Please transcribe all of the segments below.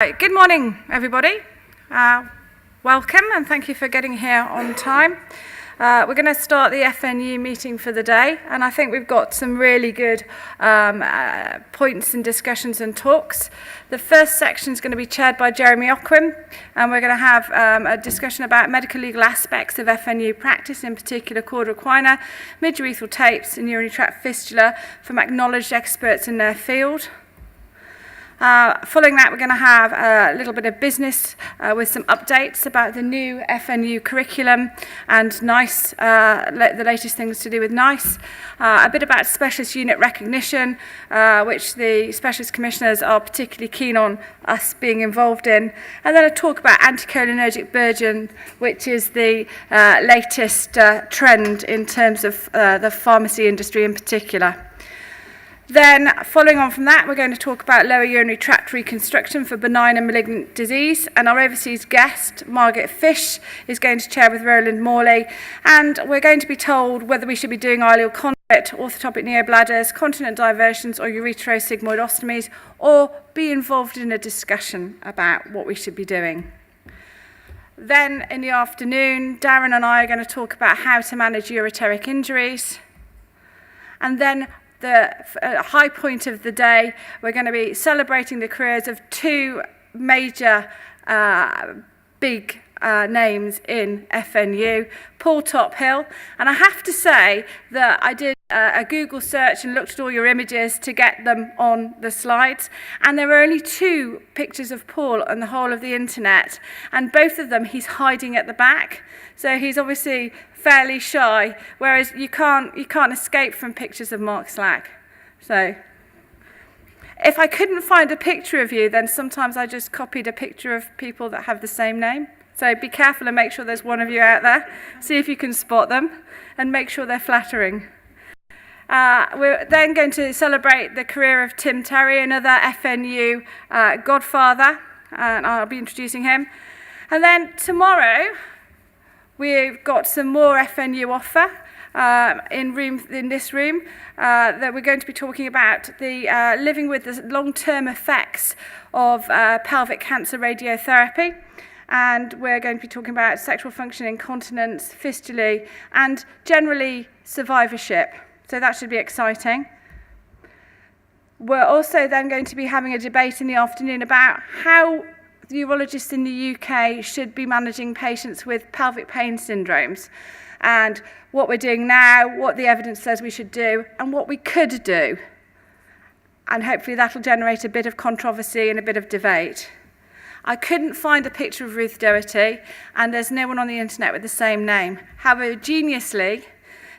Good morning, everybody. Welcome, and thank you for getting here on time. We're going to start the FNUU meeting for the day, and I think we've got some really good points and discussions and talks. The first section is going to be chaired by Jeremy Ockwin, and we're going to have a discussion about medical legal aspects of FNUU practice, in particular Cauda equina, midurethral tapes, and urinary tract fistula from acknowledged experts in their field. Following that, we're going to have a little bit of business with some updates about the new FNUU curriculum and NICE, the latest things to do with NICE. A bit about specialist unit recognition, which the specialist commissioners are particularly keen on us being involved in. And then a talk about anticholinergic burden, which is the latest trend in terms of the pharmacy industry in particular. Then, following on from that, we're going to talk about lower urinary tract reconstruction for benign and malignant disease. And our overseas guest, Margit Fisch, is going to chair with Roland Morley. And we're going to be told whether we should be doing ileal conduit, orthotopic neobladders, continent diversions, or ureterosigmoidostomies, or be involved in a discussion about what we should be doing. Then, in the afternoon, Darren and I are going to talk about how to manage ureteric injuries. And then, the high point of the day, we're going to be celebrating the careers of two major big names in FNUU, Paul Tophill, and I have to say that I did a Google search and looked at all your images to get them on the slides, and there were only two pictures of Paul on the whole of the internet, and both of them he's hiding at the back, so he's obviously fairly shy, whereas you can't escape from pictures of Mark Slack. So if I couldn't find a picture of you, then sometimes I just copied a picture of people that have the same name. So be careful and make sure there's one of you out there. See if you can spot them and make sure they're flattering. We're then going to celebrate the career of Tim Terry, another FNUU godfather, and I'll be introducing him. And then tomorrow, we've got some more FNUU offer in this room that we're going to be talking about the living with the long-term effects of pelvic cancer radiotherapy. And we're going to be talking about sexual function, incontinence, fistulae, and generally survivorship. So that should be exciting. We're also then going to be having a debate in the afternoon about how urologists in the UK should be managing patients with pelvic pain syndromes, and what we're doing now, what the evidence says we should do, and what we could do. And hopefully that'll generate a bit of controversy and a bit of debate. I couldn't find a picture of Ruth Doherty, and there's no one on the internet with the same name. However, geniusly,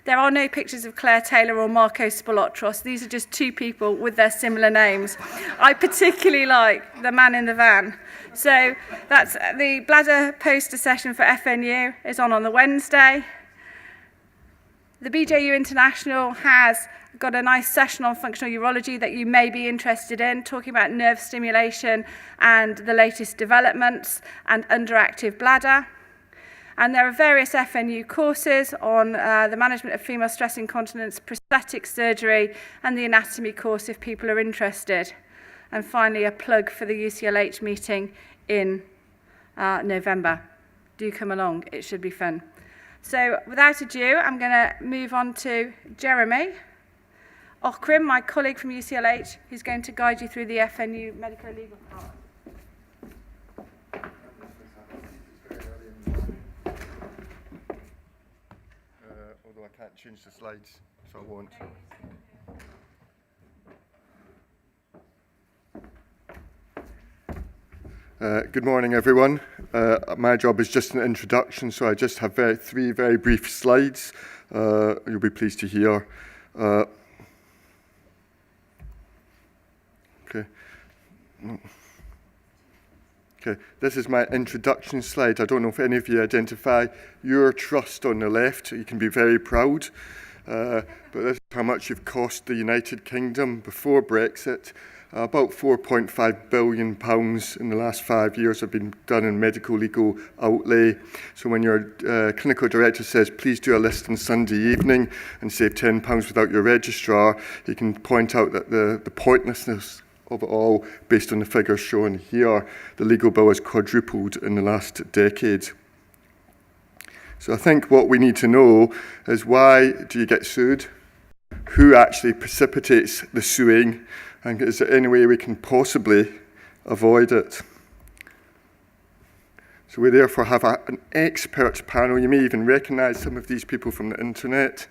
there are no pictures of Claire Taylor or Marco Spolotros. These are just two people with their similar names. I particularly like the man in the van. So that's the bladder poster session for FNUU is on the Wednesday. The BJU International has got a nice session on functional urology that you may be interested in, talking about nerve stimulation and the latest developments and underactive bladder. And there are various FNUU courses on the management of female stress incontinence, prosthetic surgery, and the anatomy course if people are interested. And finally, a plug for the UCLH meeting in November. Do come along, it should be fun. So without ado, I'm going to move on to Jeremy Ockwin, my colleague from UCLH, who's going to guide you through the FNUU Medicolegal part. Although I can't change the slides, so I won't. Good morning, everyone. My job is just an introduction, so I just have three very brief slides. You'll be pleased to hear. Okay, this is my introduction slide. I don't know if any of you identify your trust on the left. You can be very proud. But this is how much you've cost the United Kingdom before Brexit. About £4.5 billion in the last 5 years have been done in medical legal outlay. So when your clinical director says, please do a list on Sunday evening and save £10 without your registrar, you can point out that the pointlessness of it all, based on the figures shown here. The legal bill has quadrupled in the last decade. So I think what we need to know is, why do you get sued? Who actually precipitates the suing? And is there any way we can possibly avoid it? So we therefore have an expert panel. You may even recognise some of these people from the internet.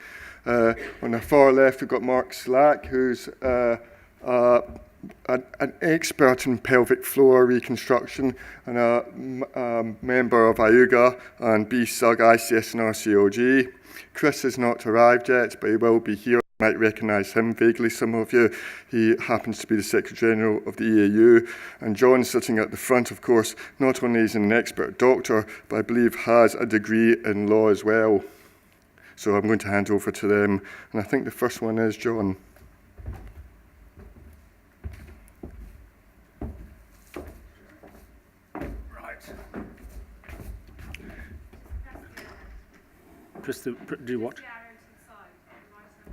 On the far left, we've got Mark Slack, who's an expert in pelvic floor reconstruction and a member of IUGA and BSUG, ICS and RCOG. Chris has not arrived yet, but he will be here. You might recognise him vaguely, some of you. He happens to be the Secretary General of the EAU. And John, sitting at the front, of course, not only is an expert doctor, but I believe has a degree in law as well. So I'm going to hand over to them. And I think the first one is John. Do what?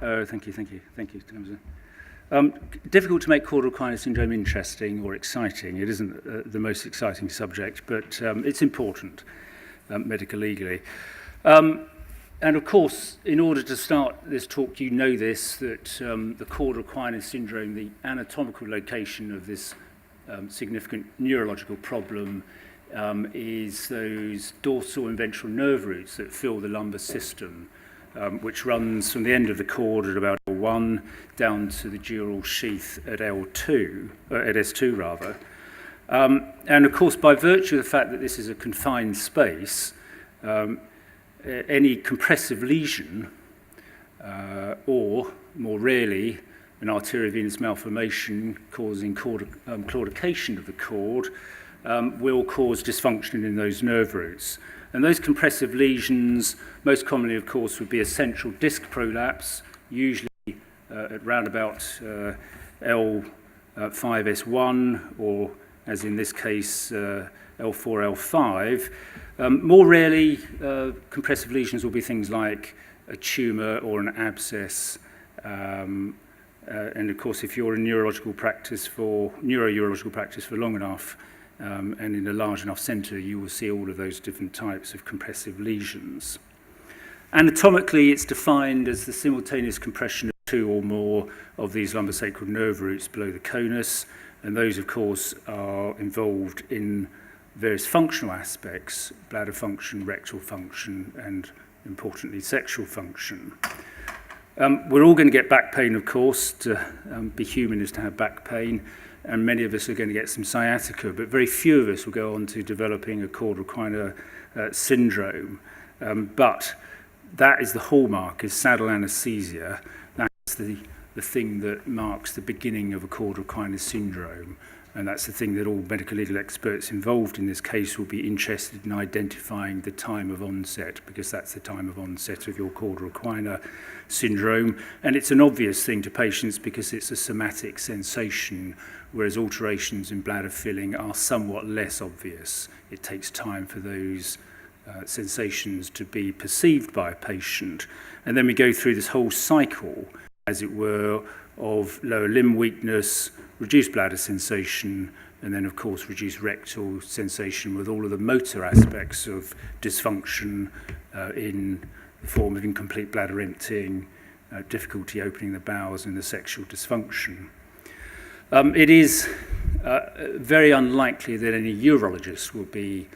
Oh, thank you. Difficult to make caudal equina syndrome interesting or exciting. It isn't the most exciting subject, but it's important, medico-legally. And of course, in order to start this talk, you know this, that the caudal equina syndrome, the anatomical location of this significant neurological problem, is those dorsal and ventral nerve roots that fill the lumbar system, which runs from the end of the cord at about L1 down to the dural sheath at L2, at S2 rather. And of course, by virtue of the fact that this is a confined space, any compressive lesion, or more rarely, an arteriovenous malformation causing claudication of the cord, will cause dysfunction in those nerve roots. And those compressive lesions, most commonly, of course, would be a central disc prolapse, usually at round about L5S1, or as in this case, L4, L5. More rarely, compressive lesions will be things like a tumour or an abscess. And of course, if you're in neurourological practice for long enough, and in a large enough centre, you will see all of those different types of compressive lesions. Anatomically, it's defined as the simultaneous compression of two or more of these lumbosacral nerve roots below the conus, and those, of course, are involved in various functional aspects: bladder function, rectal function, and importantly, sexual function. We're all going to get back pain, of course. To be human is to have back pain. And many of us are going to get some sciatica, but very few of us will go on to developing a caudal equina syndrome. But that is the hallmark, is saddle anesthesia. That's the thing that marks the beginning of a caudal equina syndrome. And that's the thing that all medical legal experts involved in this case will be interested in identifying the time of onset, because that's the time of onset of your caudal equina syndrome. And it's an obvious thing to patients because it's a somatic sensation, whereas alterations in bladder filling are somewhat less obvious. It takes time for those sensations to be perceived by a patient. And then we go through this whole cycle, as it were, of lower limb weakness, reduced bladder sensation, and then, of course, reduced rectal sensation with all of the motor aspects of dysfunction in the form of incomplete bladder emptying, difficulty opening the bowels, and the sexual dysfunction. It is very unlikely that any urologist will be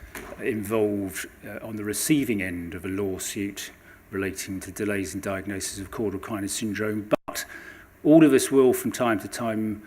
involved on the receiving end of a lawsuit relating to delays in diagnosis of caudal equina syndrome, but all of us will, from time to time,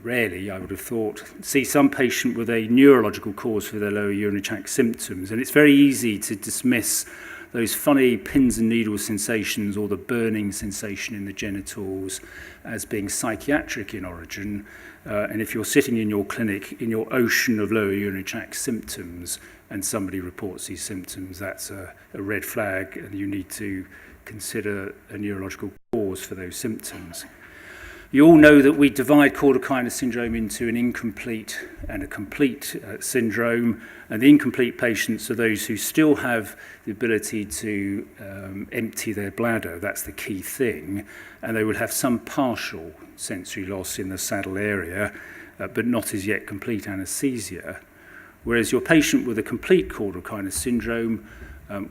rarely, I would have thought, see some patient with a neurological cause for their lower urinary tract symptoms. And it's very easy to dismiss those funny pins and needles sensations or the burning sensation in the genitals as being psychiatric in origin. And if you're sitting in your clinic in your ocean of lower urinary tract symptoms and somebody reports these symptoms, that's a red flag, and you need to consider a neurological cause for those symptoms. You all know that we divide Cauda syndrome into an incomplete and a complete syndrome, and the incomplete patients are those who still have the ability to empty their bladder. That's the key thing, and they would have some partial sensory loss in the saddle area, but not as yet complete anesthesia. Whereas your patient with a complete Cauda syndrome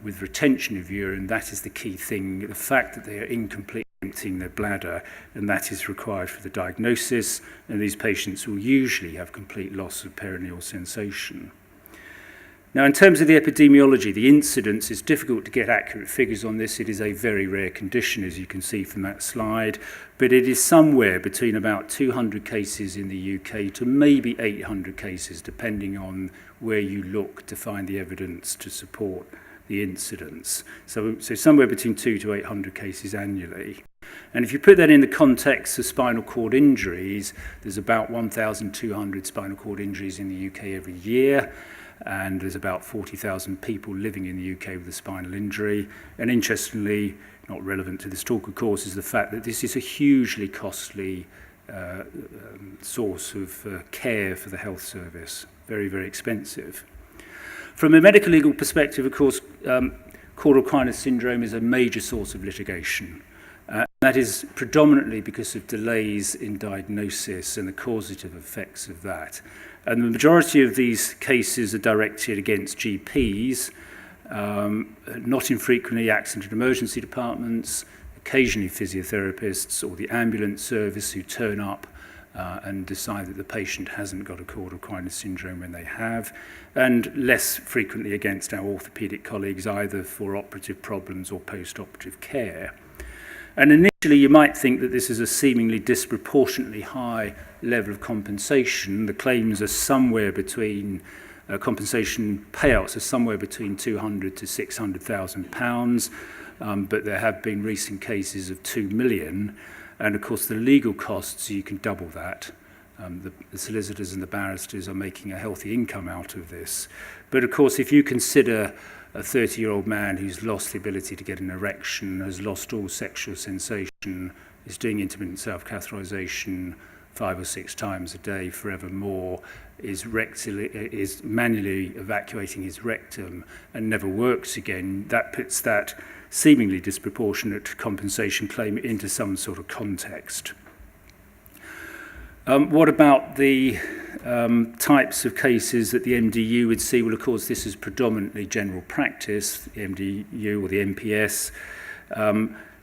with retention of urine, that is the key thing, the fact that they are incomplete emptying their bladder, and that is required for the diagnosis, and these patients will usually have complete loss of perineal sensation. Now, in terms of the epidemiology, the incidence is difficult to get accurate figures on this. It is a very rare condition, as you can see from that slide, but it is somewhere between about 200 cases in the UK to maybe 800 cases, depending on where you look to find the evidence to support the incidence. So somewhere between 200 to 800 cases annually. And if you put that in the context of spinal cord injuries, there's about 1,200 spinal cord injuries in the UK every year, and there's about 40,000 people living in the UK with a spinal injury. And interestingly, not relevant to this talk, of course, is the fact that this is a hugely costly source of care for the health service. Very, very expensive. From a medical legal perspective, of course, Cauda syndrome is a major source of litigation. That is predominantly because of delays in diagnosis and the causative effects of that. And the majority of these cases are directed against GPs, not infrequently accident and emergency departments, occasionally physiotherapists or the ambulance service who turn up and decide that the patient hasn't got a Cauda syndrome when they have, and less frequently against our orthopaedic colleagues, either for operative problems or post-operative care. And initially, you might think that this is a seemingly disproportionately high level of compensation. The claims are somewhere between, compensation payouts are somewhere between 200 to 600,000 pounds, but there have been recent cases of 2 million. And of course, the legal costs, you can double that. The solicitors and the barristers are making a healthy income out of this. But of course, if you consider a 30-year-old man who's lost the ability to get an erection, has lost all sexual sensation, is doing intermittent self-catheterization 5 or 6 times a day forevermore, is manually evacuating his rectum and never works again, that puts that seemingly disproportionate compensation claim into some sort of context. What about the types of cases that the MDU would see? Well, of course, this is predominantly general practice, the MDU or the MPS.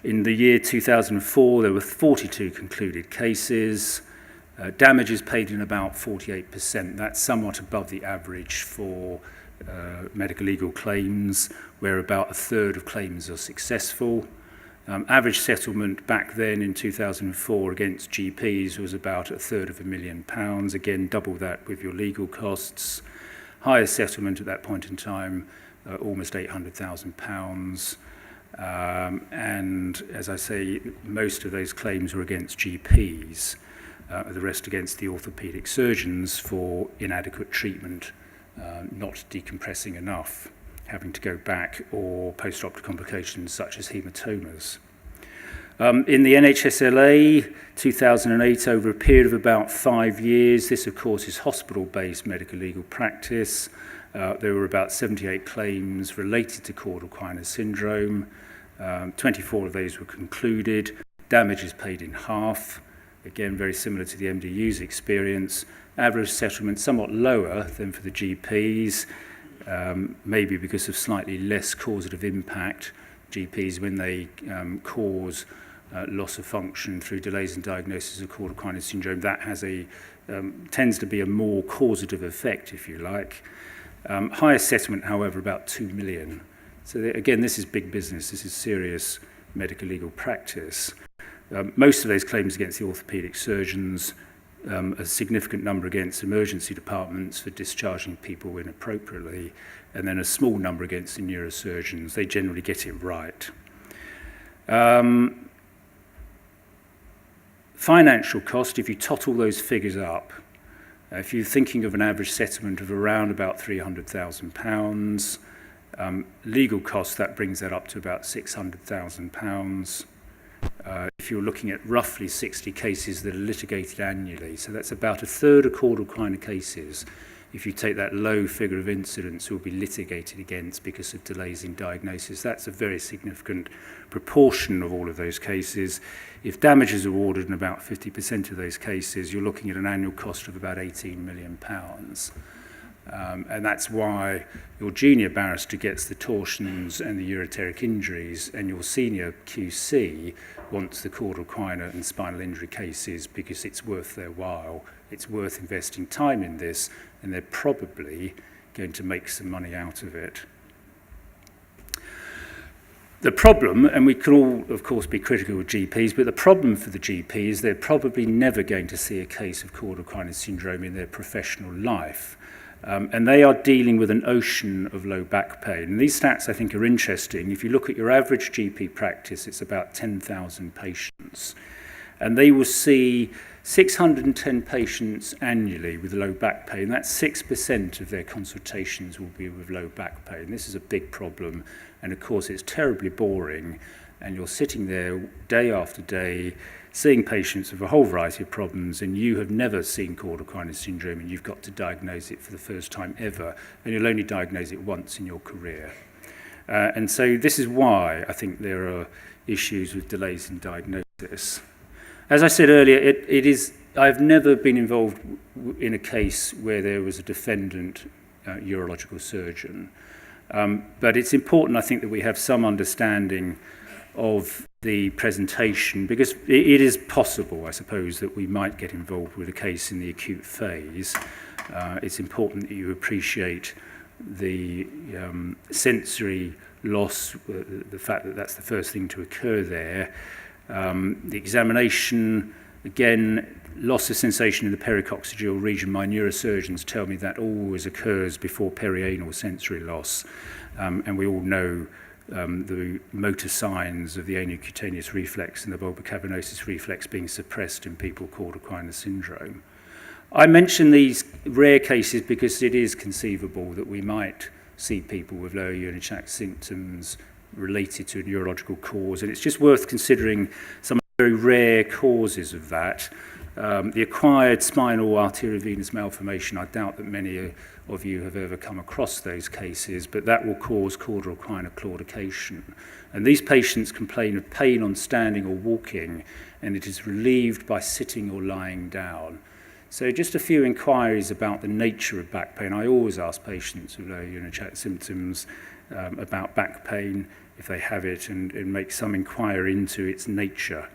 In the year 2004, there were 42 concluded cases. Damages paid in about 48%. That's somewhat above the average for medical legal claims, where about a third of claims are successful. Average settlement back then in 2004 against GPs was about £250,000. Again, double that with your legal costs. Highest settlement at that point in time, almost £800,000. And as I say, most of those claims were against GPs, the rest against the orthopaedic surgeons for inadequate treatment, not decompressing enough, having to go back, or post-operative complications such as hematomas. In the NHSLA, 2008, over a period of about 5 years, this of course is hospital-based medical legal practice. There were about 78 claims related to Cauda syndrome. 24 of those were concluded. Damages paid in half. Again, very similar to the MDU's experience. Average settlement somewhat lower than for the GPs, maybe because of slightly less causative impact. GPs, when they cause loss of function through delays in diagnosis of Cauda syndrome, that has tends to be a more causative effect, if you like. Highest settlement, however, about 2 million. So again, this is big business. This is serious medical legal practice. Most of those claims against the orthopaedic surgeons, a significant number against emergency departments for discharging people inappropriately, and then a small number against the neurosurgeons. They generally get it right. Financial cost, if you tot all those figures up, if you're thinking of an average settlement of around about £300,000, legal costs, that brings that up to about £600,000. if you're looking at roughly 60 cases that are litigated annually. So that's about a third of caudal equina cases. If you take that low figure of incidents who will be litigated against because of delays in diagnosis, that's a very significant proportion of all of those cases. If damages are awarded in about 50% of those cases, you're looking at an annual cost of about £18 million. And that's why your junior barrister gets the torsions and the ureteric injuries, and your senior QC wants the caudal equina and spinal injury cases because it's worth their while. It's worth investing time in this, and they're probably going to make some money out of it. The problem, and we can all, of course, be critical of GPs, but the problem for the GP is they're probably never going to see a case of caudal equina syndrome in their professional life. And they are dealing with an ocean of low back pain. And these stats, I think, are interesting. If you look at your average GP practice, it's about 10,000 patients. And they will see 610 patients annually with low back pain. That's 6% of their consultations will be with low back pain. This is a big problem. And, of course, it's terribly boring. And you're sitting there day after day seeing patients with a whole variety of problems, and you have never seen caudal equina syndrome, and you've got to diagnose it for the first time ever, and you'll only diagnose it once in your career. And so this is why I think there are issues with delays in diagnosis. As I said earlier, I've never been involved in a case where there was a defendant urological surgeon. But it's important, I think, that we have some understanding of the presentation, because it is possible, I suppose, that we might get involved with a case in the acute phase. It's important that you appreciate the sensory loss, the fact that that's the first thing to occur there. The examination, again, loss of sensation in the pericoccygeal region. My neurosurgeons tell me that always occurs before perianal sensory loss. And we all know the motor signs of the anocutaneous reflex and the bulbocavernosus reflex being suppressed in people with caudal equina syndrome. I mention these rare cases because it is conceivable that we might see people with lower urinary tract symptoms related to a neurological cause, and it's just worth considering some very rare causes of that. The acquired spinal arteriovenous malformation, I doubt that many of you have ever come across those cases, but that will cause caudal equina claudication. And these patients complain of pain on standing or walking, and it is relieved by sitting or lying down. So just a few inquiries about the nature of back pain. I always ask patients with lower urinary tract symptoms about back pain, if they have it, and make some inquiry into its nature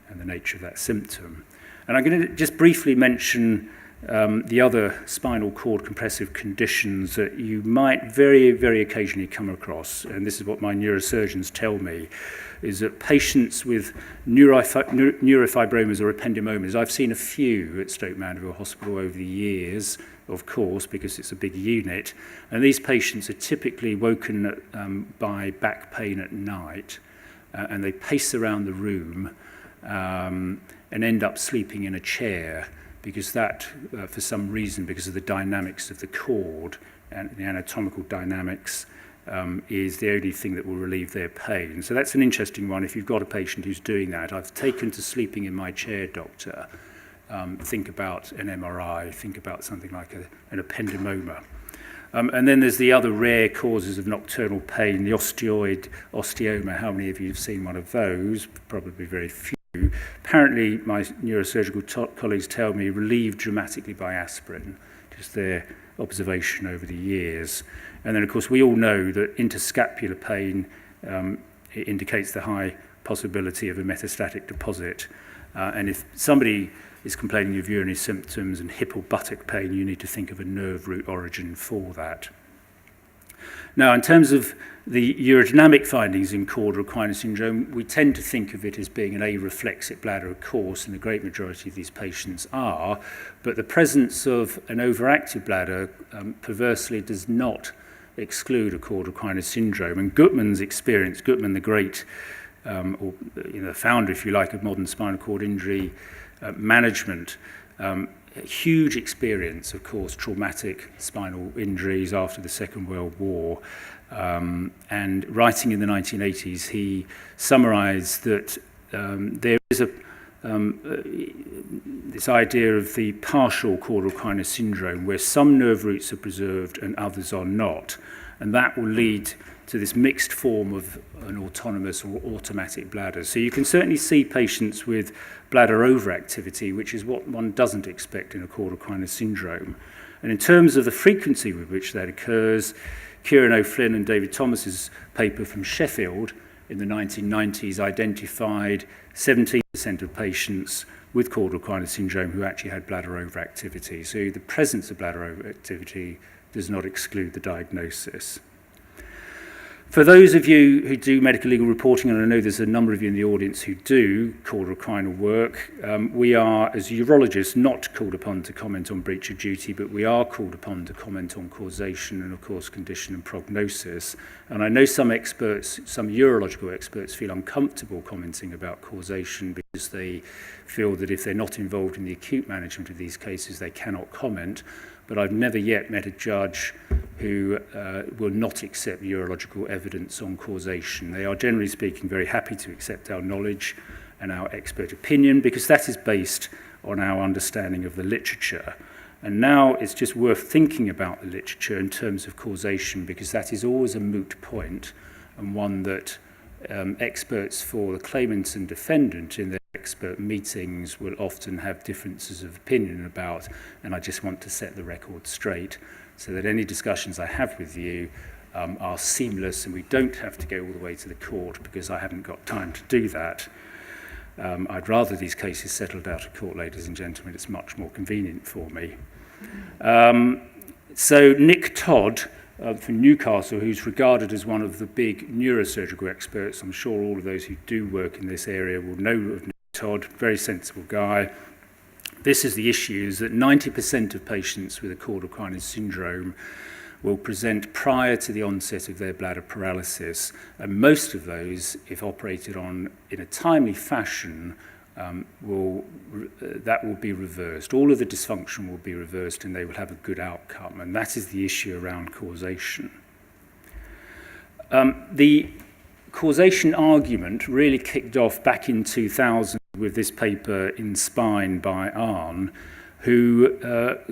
and the nature of that symptom. And I'm going to just briefly mention the other spinal cord compressive conditions that you might very, very occasionally come across, and this is what my neurosurgeons tell me, is that patients with neurofibromas or ependymomas, I've seen a few at Stoke Mandeville Hospital over the years, of course, because it's a big unit, and these patients are typically woken by back pain at night, and they pace around the room and end up sleeping in a chair, because that, for some reason, because of the dynamics of the cord and the anatomical dynamics, is the only thing that will relieve their pain. So that's an interesting one. If you've got a patient who's doing that, I've taken to sleeping in my chair, doctor. Think about an MRI, think about something like an ependymoma. And then there's the other rare causes of nocturnal pain, the osteoid osteoma. How many of you have seen one of those? Probably very few. Apparently, my neurosurgical colleagues tell me relieved dramatically by aspirin, just their observation over the years. And then, of course, we all know that interscapular pain it indicates the high possibility of a metastatic deposit. And if somebody is complaining of urinary symptoms and hip or buttock pain, you need to think of a nerve root origin for that. Now, in terms of the urodynamic findings in caudal equina syndrome, we tend to think of it as being an areflexic bladder, of course, and the great majority of these patients are, but the presence of an overactive bladder perversely does not exclude a caudal equina syndrome. And Gutmann's experience, Gutmann, the great founder, if you like, of modern spinal cord injury management, huge experience, of course, traumatic spinal injuries after the Second World War. And writing in the 1980s, he summarized that there is this idea of the partial caudal equina syndrome, where some nerve roots are preserved and others are not. And that will lead to this mixed form of an autonomous or automatic bladder. So you can certainly see patients with bladder overactivity, which is what one doesn't expect in a caudal equina syndrome. And in terms of the frequency with which that occurs, Kieran O'Flynn and David Thomas's paper from Sheffield in the 1990s identified 17% of patients with caudal equina syndrome who actually had bladder overactivity. So the presence of bladder overactivity does not exclude the diagnosis. For those of you who do medical legal reporting, and I know there's a number of you in the audience who do caudal equina work, we are, as urologists, not called upon to comment on breach of duty, but we are called upon to comment on causation and, of course, condition and prognosis. And I know some experts, some urological experts, feel uncomfortable commenting about causation because they feel that if they're not involved in the acute management of these cases, they cannot comment. But I've never yet met a judge who will not accept urological evidence on causation. They are, generally speaking, very happy to accept our knowledge and our expert opinion because that is based on our understanding of the literature. And now it's just worth thinking about the literature in terms of causation because that is always a moot point and one that experts for the claimant and defendant in their expert meetings will often have differences of opinion about, and I just want to set the record straight so that any discussions I have with you are seamless and we don't have to go all the way to the court because I haven't got time to do that. I'd rather these cases settled out of court, ladies and gentlemen. It's much more convenient for me. So Nick Todd from Newcastle, who's regarded as one of the big neurosurgical experts. I'm sure all of those who do work in this area will know of Nick Todd, very sensible guy. This is the issue, is that 90% of patients with a caudal equina syndrome will present prior to the onset of their bladder paralysis, and most of those, if operated on in a timely fashion, that will be reversed. All of the dysfunction will be reversed and they will have a good outcome, and that is the issue around causation. The causation argument really kicked off back in 2000 with this paper in Spine by Arne, who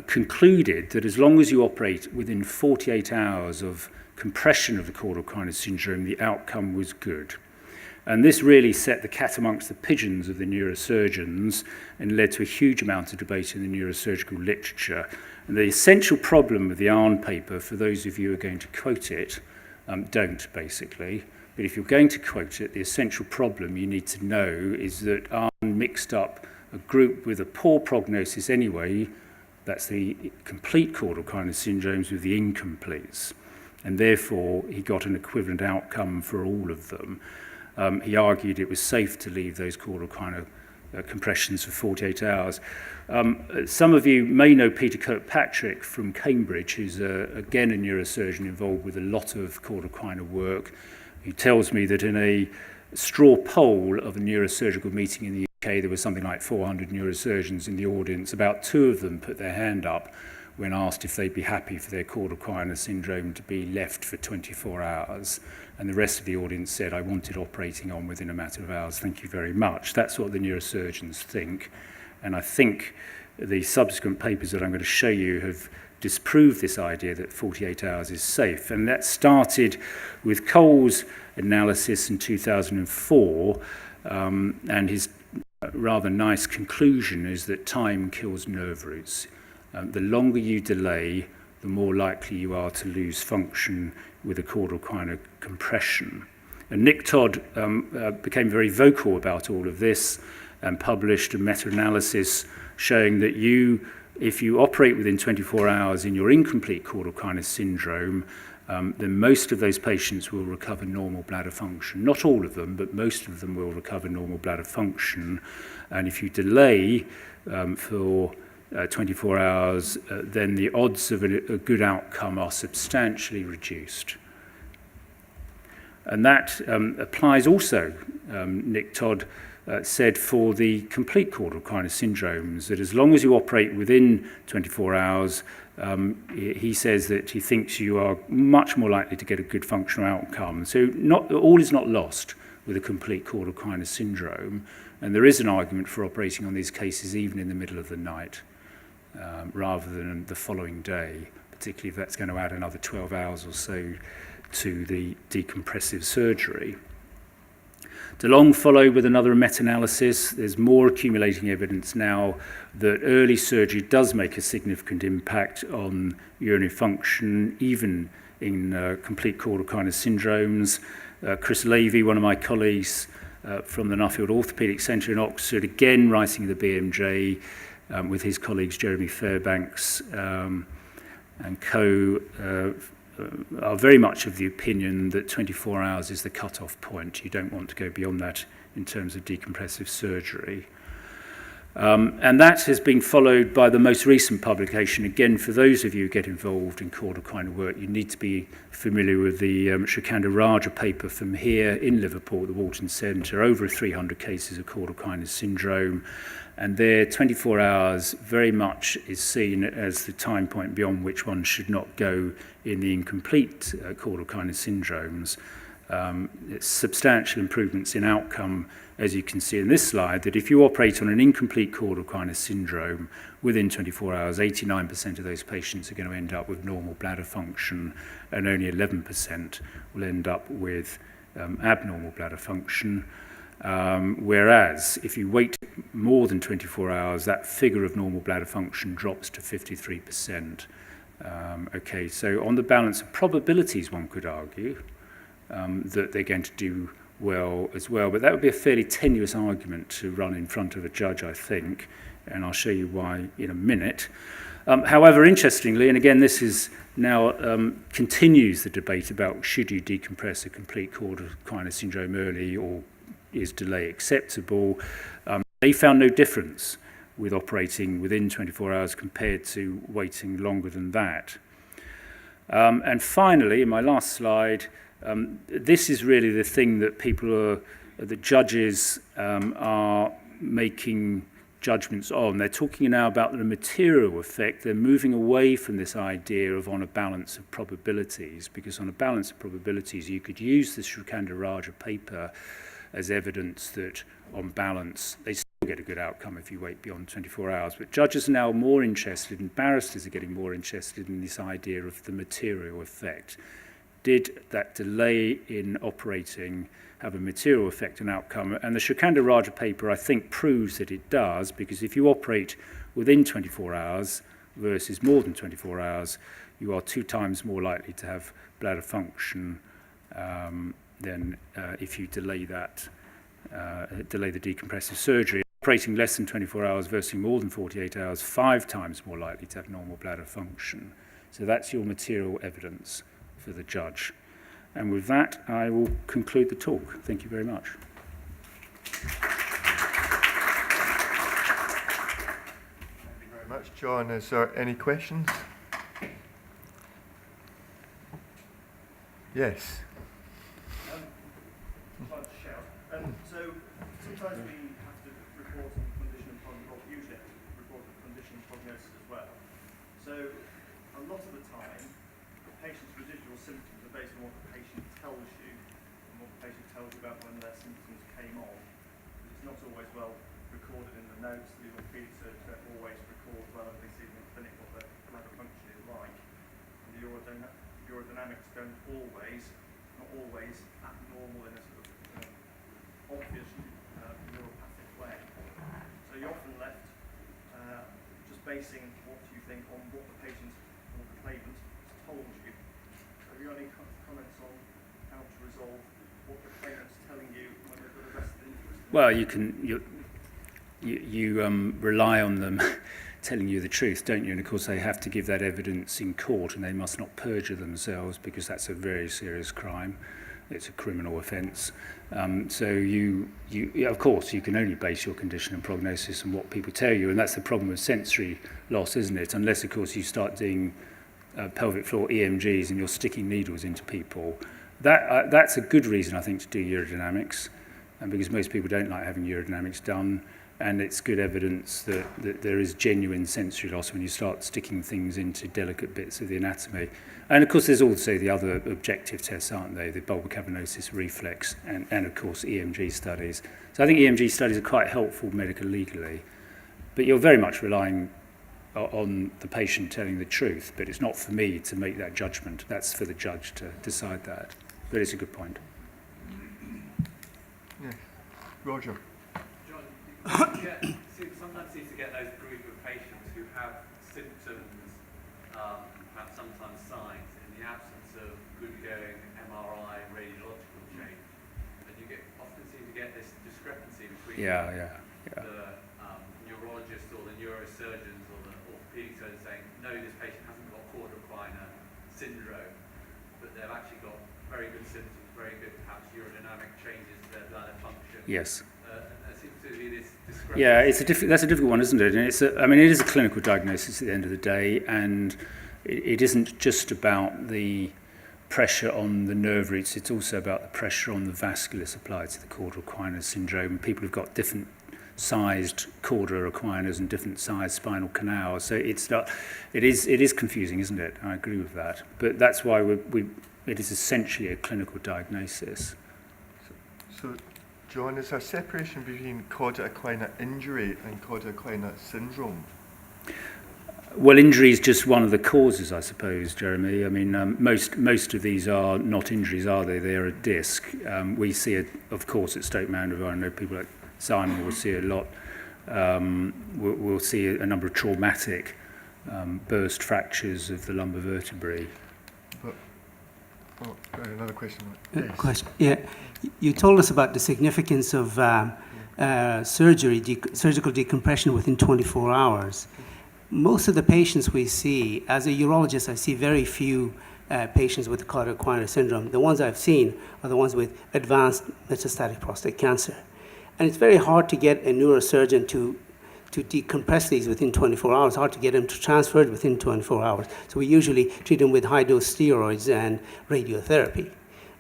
concluded that as long as you operate within 48 hours of compression of the caudal equina syndrome, the outcome was good. And this really set the cat amongst the pigeons of the neurosurgeons and led to a huge amount of debate in the neurosurgical literature. And the essential problem with the Arne paper, for those of you who are going to quote it, don't basically, but if you're going to quote it, the essential problem you need to know is that Arne mixed up a group with a poor prognosis anyway, that's the complete caudal equina syndromes, with the incompletes. And therefore, he got an equivalent outcome for all of them. He argued it was safe to leave those caudal equina compressions for 48 hours. Some of you may know Peter Kirkpatrick from Cambridge, who's again a neurosurgeon involved with a lot of caudal equina work. He tells me that in a straw poll of a neurosurgical meeting in the UK, there was something like 400 neurosurgeons in the audience. About 2 of them put their hand up when asked if they'd be happy for their caudal equina syndrome to be left for 24 hours. And the rest of the audience said, I want it operating on within a matter of hours. Thank you very much. That's what the neurosurgeons think. And I think the subsequent papers that I'm going to show you have disproved this idea that 48 hours is safe. And that started with Cole's analysis in 2004. And his rather nice conclusion is that time kills nerve roots. The longer you delay, the more likely you are to lose function with a caudal equina compression. And Nick Todd became very vocal about all of this and published a meta-analysis showing that if you operate within 24 hours in your incomplete caudal equina syndrome, then most of those patients will recover normal bladder function. Not all of them, but most of them will recover normal bladder function. And if you delay for 24 hours, then the odds of a good outcome are substantially reduced. And that applies also, Nick Todd said, for the complete caudal equina syndromes, that as long as you operate within 24 hours, he says that he thinks you are much more likely to get a good functional outcome. So all is not lost with a complete caudal equina syndrome. And there is an argument for operating on these cases even in the middle of the night, rather than the following day, particularly if that's going to add another 12 hours or so to the decompressive surgery. DeLong followed with another meta-analysis. There's more accumulating evidence now that early surgery does make a significant impact on urinary function, even in complete caudal equina syndromes. Chris Lavy, one of my colleagues from the Nuffield Orthopaedic Centre in Oxford, again writing the BMJ with his colleagues Jeremy Fairbanks and co, are very much of the opinion that 24 hours is the cut-off point. You don't want to go beyond that in terms of decompressive surgery. And that has been followed by the most recent publication. Again, for those of you who get involved in caudal equina work, you need to be familiar with the Shrikanta Raja paper from here in Liverpool, the Walton Centre, over 300 cases of caudal equina syndrome. And there, 24 hours very much is seen as the time point beyond which one should not go in the incomplete caudal equina syndromes. It's substantial improvements in outcome, as you can see in this slide, that if you operate on an incomplete caudal equina syndrome within 24 hours, 89% of those patients are going to end up with normal bladder function, and only 11% will end up with abnormal bladder function. Whereas if you wait more than 24 hours, that figure of normal bladder function drops to 53%. Okay, so on the balance of probabilities, one could argue that they're going to do well as well, but that would be a fairly tenuous argument to run in front of a judge, I think, and I'll show you why in a minute. However, interestingly, and again, this is now continues the debate about should you decompress a complete caudal equina syndrome early, or is delay acceptable? They found no difference with operating within 24 hours compared to waiting longer than that. And finally, in my last slide, this is really the thing that the judges are making judgments on. They're talking now about the material effect. They're moving away from this idea of on a balance of probabilities, because on a balance of probabilities, you could use the Shrikanta Raja paper as evidence that on balance, they still get a good outcome if you wait beyond 24 hours. But judges are now more interested, and barristers are getting more interested in this idea of the material effect. Did that delay in operating have a material effect on outcome? And the Shrikanta Raja paper, I think, proves that it does, because if you operate within 24 hours versus more than 24 hours, you are 2 times more likely to have bladder function than if you delay the decompressive surgery. Operating less than 24 hours versus more than 48 hours, 5 times more likely to have normal bladder function. So that's your material evidence for the judge. And with that, I will conclude the talk. Thank you very much. Thank you very much, John. Is there any questions? Yes. So sometimes we have to report on condition and prognosis, usually have to report on condition and prognosis as well. So a lot of the time, the patient's residual symptoms are based on what the patient tells you, and what the patient tells you about when their symptoms came on. It's not always well recorded in the notes. The orthopaedic surgeons don't always record well as they see in the clinic what their bladder function is like. And the urodynamics don't always, not always, abnormal in a sort of obvious neuropathic way. So you're often left just basing what you think on what the patient or the claimant has told you. So have you got any comments on how to resolve what the claimant's telling you when they've got a vested interest? Well, you rely on them telling you the truth, don't you? And of course, they have to give that evidence in court, and they must not perjure themselves, because that's a very serious crime. It's a criminal offence. So of course, you can only base your condition and prognosis on what people tell you, and that's the problem with sensory loss, isn't it? Unless, of course, you start doing pelvic floor EMGs and you're sticking needles into people. That's a good reason, I think, to do urodynamics, and because most people don't like having urodynamics done. and it's good evidence that there is genuine sensory loss when you start sticking things into delicate bits of the anatomy. And of course there's also the other objective tests, aren't they? The bulbocavernosus reflex and of course EMG studies. So I think EMG studies are quite helpful medico-legally, but you're very much relying on the patient telling the truth, but it's not for me to make that judgment. That's for the judge to decide that. But it's a good point. Yes. Roger. John, sometimes seem to get those group of patients who have symptoms, perhaps sometimes signs, in the absence of good going MRI radiological change, and you often seem to get this discrepancy between the neurologists or the neurosurgeons or the orthopaedic surgeons saying, no, this patient hasn't got cauda equina syndrome, but they've actually got very good symptoms, very good perhaps urodynamic changes to their bladder function. Yes. There seems to be this discrepancy. Yeah, that's a difficult one, isn't it? And it is a clinical diagnosis at the end of the day, and it isn't just about the pressure on the nerve roots, it's also about the pressure on the vascular supply to the cauda equina syndrome. People have got different sized cauda equinas and different sized spinal canals, so it is confusing, isn't it? I agree with that, but that's why it is essentially a clinical diagnosis. So John, is there a separation between cauda equina injury and cauda equina syndrome? Well, injury is just one of the causes, I suppose, Jeremy. I mean, most of these are not injuries, are they? They're a disc. We see it, of course, at Stoke Mandeville. I know people like Simon will see a lot. We'll see a number of traumatic burst fractures of the lumbar vertebrae. Another question. Yes. Question. Yeah, you told us about the significance of surgical decompression within 24 hours. Most of the patients we see, as a urologist, I see very few patients with cauda equina syndrome. The ones I've seen are the ones with advanced metastatic prostate cancer. And it's very hard to get a neurosurgeon to decompress these within 24 hours, hard to get them to transfer it within 24 hours. So we usually treat them with high-dose steroids and radiotherapy.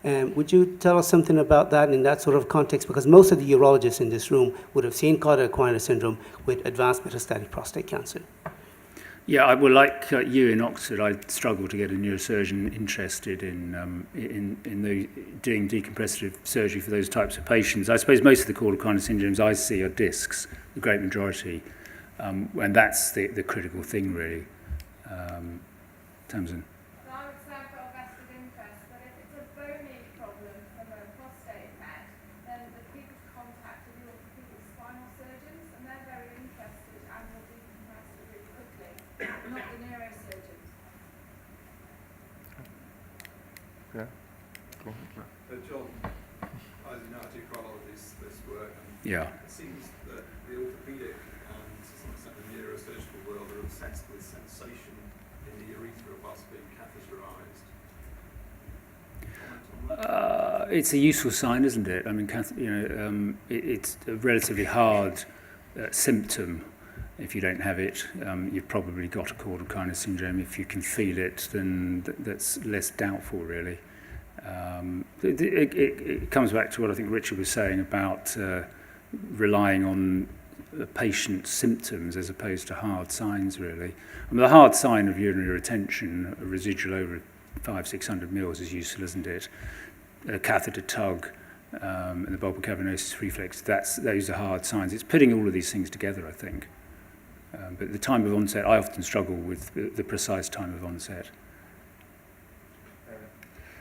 Would you tell us something about that in that sort of context? Because most of the urologists in this room would have seen cauda equina syndrome with advanced metastatic prostate cancer. Yeah, well, like you in Oxford, I struggle to get a neurosurgeon interested in doing decompressive surgery for those types of patients. I suppose most of the cauda equina syndromes I see are discs, the great majority, and that's the critical thing, really. Tamsin. I would say I've got a vested interest, but if it's a bony problem from a prostate met, then the people to contact are the orthopedic spinal surgeons, and they're very interested and will decompress it really quickly, not the neurosurgeons. Yeah. Cool. John, I do quite a lot of this work, and Yeah. it seems that the orthopaedic and to some extent the neurosurgical world are obsessed with sensation in the urethra whilst being catheterized. It's a useful sign, isn't it? I mean, it's a relatively hard symptom. If you don't have it, you've probably got a cauda equina syndrome. If you can feel it, then that's less doubtful, really. It comes back to what I think Richard was saying about relying on the patient's symptoms as opposed to hard signs, really. I mean, the hard sign of urinary retention, a residual over 500-600 mils, is useful, isn't it? A catheter tug and the bulbocavernosus reflex, those are hard signs. It's putting all of these things together, I think. But the time of onset, I often struggle with the precise time of onset.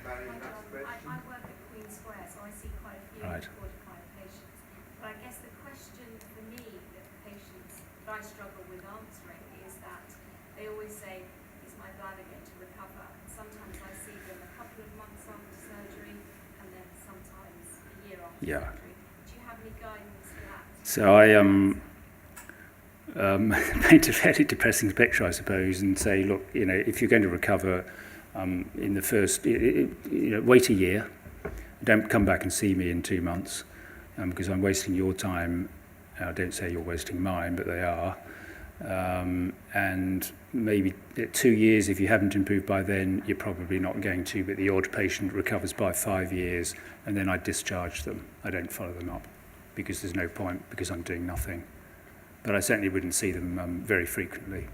I work at Queen Square, so I see quite a few Right. cauda equina patients. But I guess the question for me that patients that I struggle with answering is that they always say, is my bladder going to recover? Sometimes I see them a couple of months after surgery, and then sometimes a year after surgery. Do you have any guidance for that? So I paint a fairly depressing picture, I suppose, and say, look, if you're going to recover in the first, wait a year. Don't come back and see me in 2 months because I'm wasting your time. I don't say you're wasting mine, but they are. And maybe 2 years, if you haven't improved by then, you're probably not going to, but the odd patient recovers by 5 years, and then I discharge them. I don't follow them up because there's no point, because I'm doing nothing. but I certainly wouldn't see them very frequently.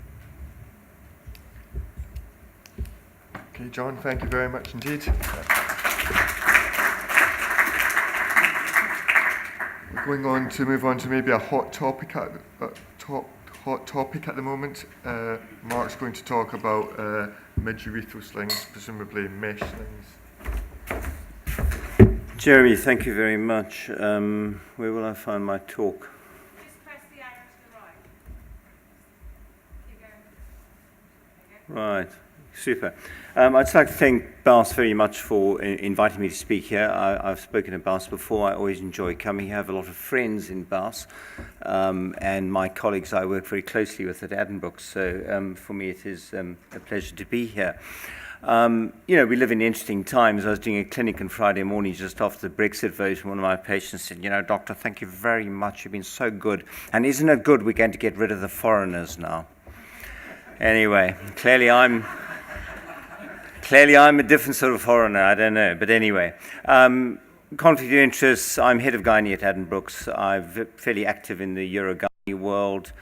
Okay, John, thank you very much indeed. We're going on to move on to maybe a hot topic at the moment. Mark's going to talk about mid-urethral slings, presumably mesh slings. Jeremy, thank you very much. Where will I find my talk? Just press the arrow to the right. Keep going. Right, super. I'd just like to thank BAUS very much for inviting me to speak here. I've spoken at BAUS before. I always enjoy coming here. I have a lot of friends in BAUS, and my colleagues I work very closely with at Addenbrooke's, so for me it is a pleasure to be here. We live in interesting times. I was doing a clinic on Friday morning just after the Brexit vote, and one of my patients said, doctor, thank you very much. You've been so good. And isn't it good we're going to get rid of the foreigners now? Anyway, clearly I'm a different sort of foreigner. I don't know. But anyway, conflict of interests. I'm head of gynae at Addenbrooke's. I'm fairly active in the Euro-gynae world.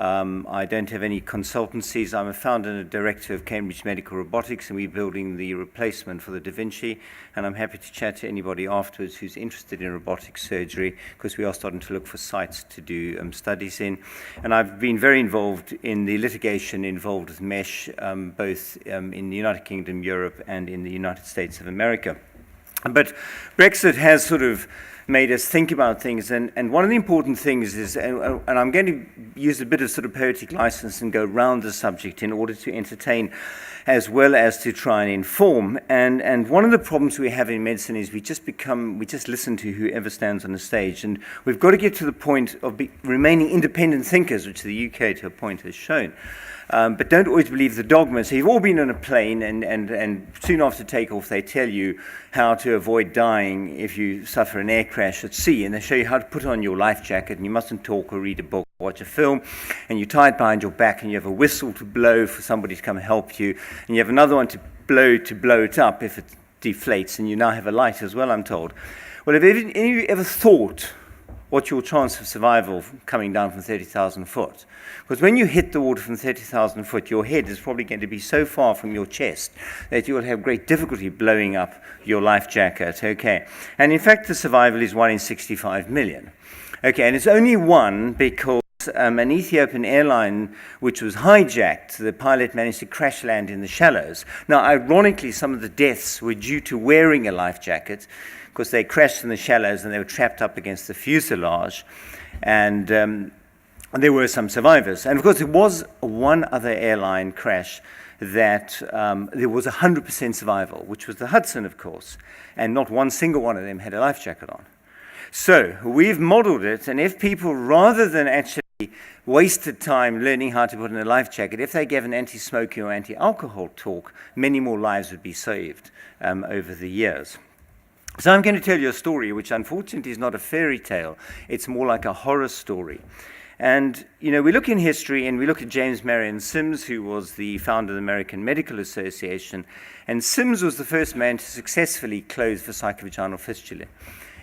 I don't have any consultancies. I'm a founder and a director of Cambridge Medical Robotics, and we're building the replacement for the Da Vinci. And I'm happy to chat to anybody afterwards who's interested in robotic surgery, because we are starting to look for sites to do studies in. And I've been very involved in the litigation involved with mesh, both in the United Kingdom, Europe, and in the United States of America. But Brexit has sort of made us think about things, and one of the important things is, and I'm going to use a bit of sort of poetic license and go round the subject in order to entertain as well as to try and inform, and one of the problems we have in medicine is we just listen to whoever stands on the stage, and we've got to get to the point of remaining independent thinkers, which the UK to a point has shown. But don't always believe the dogma. So you've all been on a plane, and soon after takeoff they tell you how to avoid dying if you suffer an air crash at sea, and they show you how to put on your life jacket, and you mustn't talk or read a book or watch a film, and you tie it behind your back, and you have a whistle to blow for somebody to come help you, and you have another one to blow it up if it deflates, and you now have a light as well, I'm told. Well, have any of you ever thought what's your chance of survival coming down from 30,000 foot? Because when you hit the water from 30,000 foot, your head is probably going to be so far from your chest that you will have great difficulty blowing up your life jacket, okay? And in fact, the survival is 1 in 65 million. Okay, and it's only 1 because an Ethiopian airline, which was hijacked, the pilot managed to crash land in the shallows. Now, ironically, some of the deaths were due to wearing a life jacket, because they crashed in the shallows and they were trapped up against the fuselage, and there were some survivors. And of course, there was one other airline crash that there was 100% survival, which was the Hudson, of course, and not one single one of them had a life jacket on. So we've modeled it, and if people, rather than actually wasted time learning how to put on a life jacket, if they gave an anti-smoking or anti-alcohol talk, many more lives would be saved over the years. So I'm going to tell you a story which unfortunately is not a fairy tale. It's more like a horror story. And, we look in history and we look at James Marion Sims, who was the founder of the American Medical Association. And Sims was the first man to successfully close the psychovaginal fistula.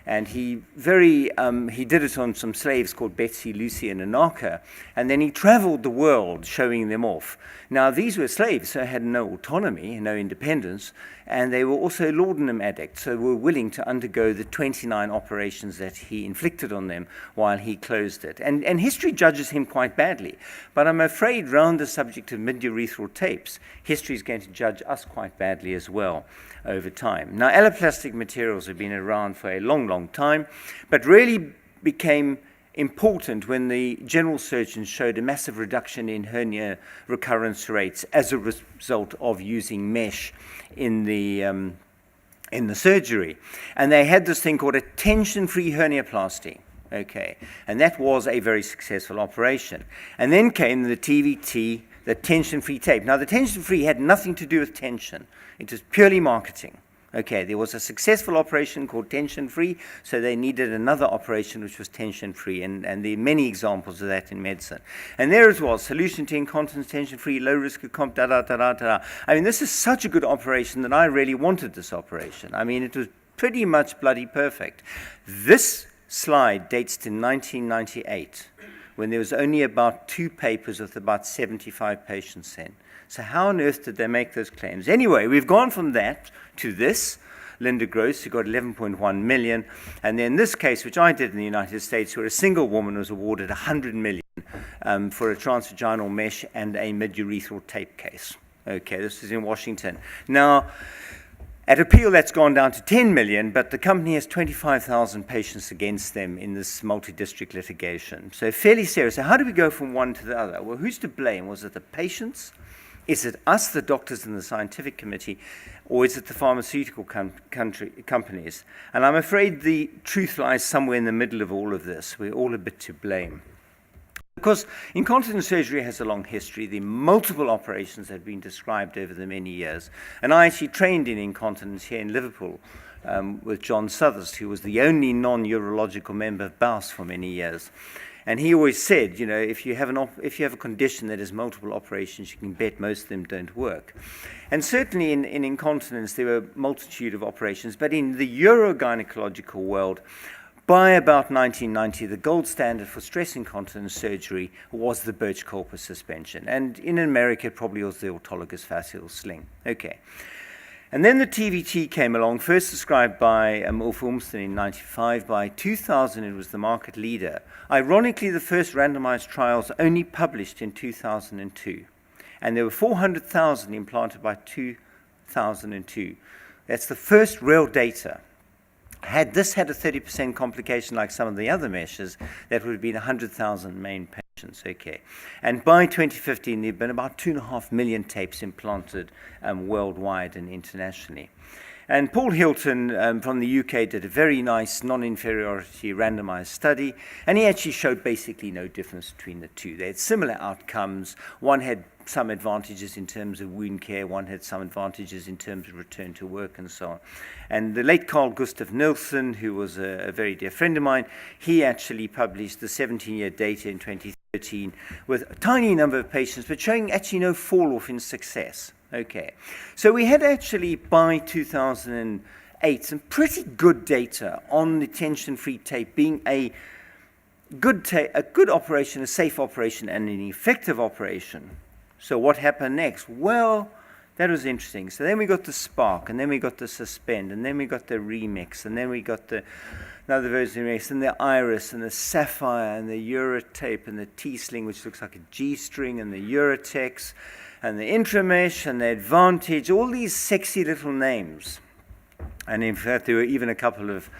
And he did it on some slaves called Betsy, Lucy, and Anaka. And then he traveled the world showing them off. Now, these were slaves, so had no autonomy, no independence, and they were also laudanum addicts, so were willing to undergo the 29 operations that he inflicted on them while he closed it. And history judges him quite badly. But I'm afraid round the subject of mid-urethral tapes, history is going to judge us quite badly as well over time. Now, alloplastic materials have been around for a long, long time, but really became important when the general surgeons showed a massive reduction in hernia recurrence rates as a result of using mesh in the surgery. And they had this thing called a tension-free herniaplasty. Okay, and that was a very successful operation. And then came the TVT, the tension-free tape. Now, the tension-free had nothing to do with tension. It was purely marketing. Okay, there was a successful operation called tension-free, so they needed another operation which was tension-free, and there are many examples of that in medicine. And there it was, solution to incontinence, tension-free, low risk of comp, da-da-da-da-da. I mean, this is such a good operation that I really wanted this operation. I mean, it was pretty much bloody perfect. This slide dates to 1998, when there was only about 2 papers with about 75 patients in. So how on earth did they make those claims? Anyway, we've gone from that to this. Linda Gross, who got 11.1 million. And then this case, which I did in the United States, where a single woman was awarded 100 million for a transvaginal mesh and a mid-urethral tape case. Okay, this is in Washington. Now, at appeal, that's gone down to 10 million, but the company has 25,000 patients against them in this multi-district litigation. So fairly serious. So how do we go from one to the other? Well, who's to blame? Was it the patients? Is it us, the doctors in the scientific committee, or is it the pharmaceutical companies? And I'm afraid the truth lies somewhere in the middle of all of this. We're all a bit to blame. Because incontinence surgery has a long history. The multiple operations have been described over the many years. And I actually trained in incontinence here in Liverpool with John Southers, who was the only non-urological member of BAUS for many years. And he always said, you know, if you have a condition that has multiple operations, you can bet most of them don't work. And certainly in incontinence, there were a multitude of operations. But in the urogynecological world, by about 1990, the gold standard for stress incontinence surgery was the Birch-Corpus suspension. And in America, it probably was the autologous fascial sling. Okay. And then the TVT came along, first described by Ulf Ormston in 1995. By 2000, it was the market leader. Ironically, the first randomized trials only published in 2002. And there were 400,000 implanted by 2002. That's the first real data. Had this had a 30% complication like some of the other meshes, that would have been 100,000 main patients. Okay. And by 2015, there have been about 2.5 million tapes implanted worldwide and internationally. And Paul Hilton from the UK did a very nice non-inferiority randomized study, and he actually showed basically no difference between the two. They had similar outcomes. One had some advantages in terms of wound care, one had some advantages in terms of return to work and so on. And the late Carl Gustav Nielsen, who was a very dear friend of mine, he actually published the 17-year data in 2013 with a tiny number of patients, but showing actually no fall-off in success. Okay, so we had actually by 2008 some pretty good data on the tension-free tape being a good operation, a safe operation, and an effective operation. So what happened next? Well, that was interesting. So then we got the Spark, and then we got the Suspend, and then we got the Remix, and then we got another version of the Remix, and the Iris, and the Sapphire, and the Uratape, and the T-Sling, which looks like a G-string, and the Uratex, and the Intramesh, and the Advantage, all these sexy little names. And in fact, there were even a couple of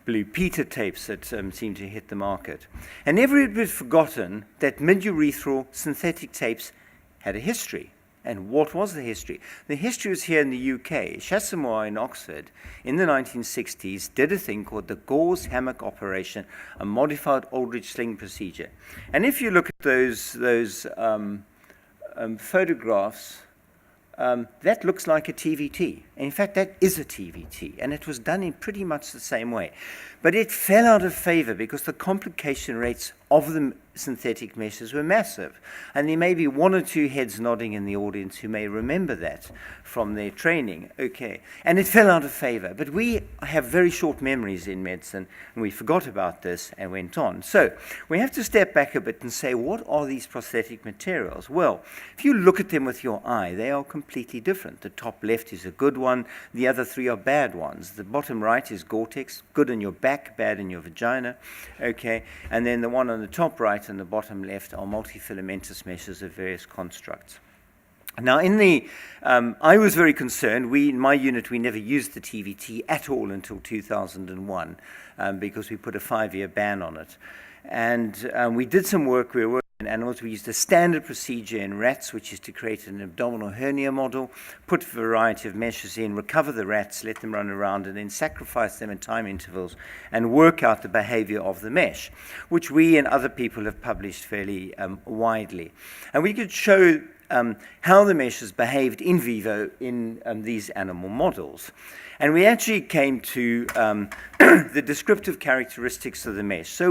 Blue Peter tapes that seemed to hit the market. And never had been forgotten that mid-urethral synthetic tapes had a history. And what was the history? The history was here in the UK. Chassamoir in Oxford in the 1960s did a thing called the gauze hammock operation, a modified Aldrich sling procedure. And if you look at those photographs, that looks like a TVT. In fact, that is a TVT, and it was done in pretty much the same way. But it fell out of favor because the complication rates of the synthetic meshes were massive. And there may be one or two heads nodding in the audience who may remember that from their training. Okay. And it fell out of favor. But we have very short memories in medicine, and we forgot about this and went on. So we have to step back a bit and say, what are these prosthetic materials? Well, if you look at them with your eye, they are completely different. The top left is a good one. The other three are bad ones. The bottom right is Gore-Tex, good in your back, bad in your vagina. Okay. And then the one on the top right and the bottom left are multifilamentous meshes of various constructs. Now, I was very concerned. In my unit, we never used the TVT at all until 2001 because we put a 5-year ban on it. And we did some work. We were working in animals. We used a standard procedure in rats, which is to create an abdominal hernia model, put a variety of meshes in, recover the rats, let them run around, and then sacrifice them in time intervals and work out the behavior of the mesh, which we and other people have published fairly widely. And we could show how the meshes behaved in vivo in these animal models. And we actually came to the descriptive characteristics of the mesh. So